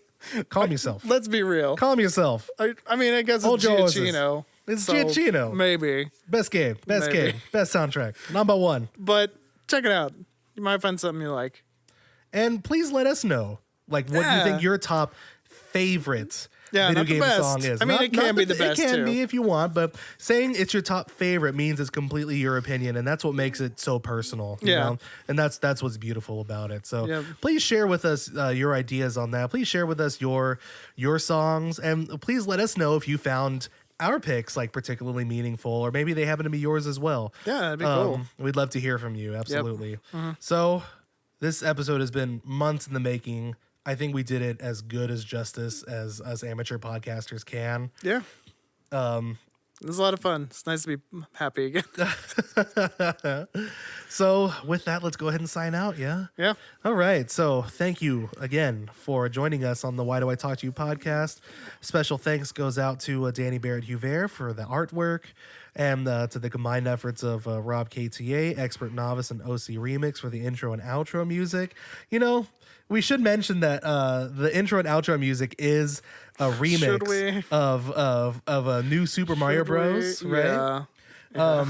calm yourself. Let's be real. Calm yourself. I mean, I guess it's Giacchino. It's Giacchino. Maybe. Best game. Best soundtrack. Number one. But check it out. You might find something you like. And please let us know, like, what you think your top favorite video game song is. I mean, it can be the best, It can too. be if you want, but saying it's your top favorite means it's completely your opinion, and that's what makes it so personal. You know? And that's what's beautiful about it. So please share with us your ideas on that. Please share with us your songs, and please let us know if you found our picks like particularly meaningful, or maybe they happen to be yours as well. Yeah, that'd be cool. We'd love to hear from you. Absolutely. Yep. Mm-hmm. So this episode has been months in the making. I think we did it as good as justice as us amateur podcasters can. Yeah. It was a lot of fun. It's nice to be happy again. So with that, let's go ahead and sign out. Yeah. Yeah. All right. So thank you again for joining us on the Why Do I Talk to You podcast. Special thanks goes out to Danny Barrett-Huvert for the artwork, and to the combined efforts of Rob KTA, Expert Novice, and OC Remix for the intro and outro music. You know, we should mention that the intro and outro music is a remix of a new Super Mario Bros. Right? Yeah.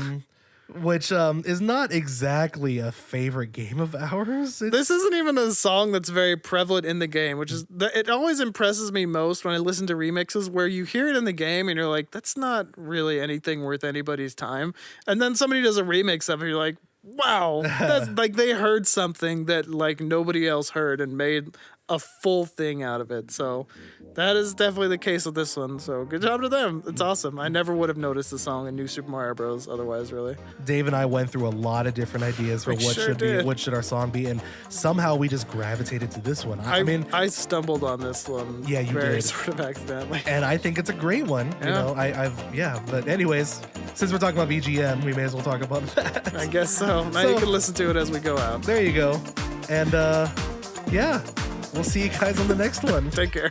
Which is not exactly a favorite game of ours. This isn't even a song that's very prevalent in the game, which is it always impresses me most when I listen to remixes where you hear it in the game and you're like, that's not really anything worth anybody's time. And then somebody does a remix of it, you're like, wow, that's like they heard something that like nobody else heard and made a full thing out of it. So that is definitely the case with this one. So good job to them. It's awesome. I never would have noticed the song in New Super Mario Bros. Otherwise, really. Dave and I went through a lot of different ideas for what should our song be, and somehow we just gravitated to this one. I mean, I stumbled on this one. Yeah, you very did. Sort of accidentally. And I think it's a great one. Yeah. You know, But anyways, since we're talking about VGM, we may as well talk about that. I guess so. Now you can listen to it as we go out. There you go. And yeah. We'll see you guys on the next one. Take care.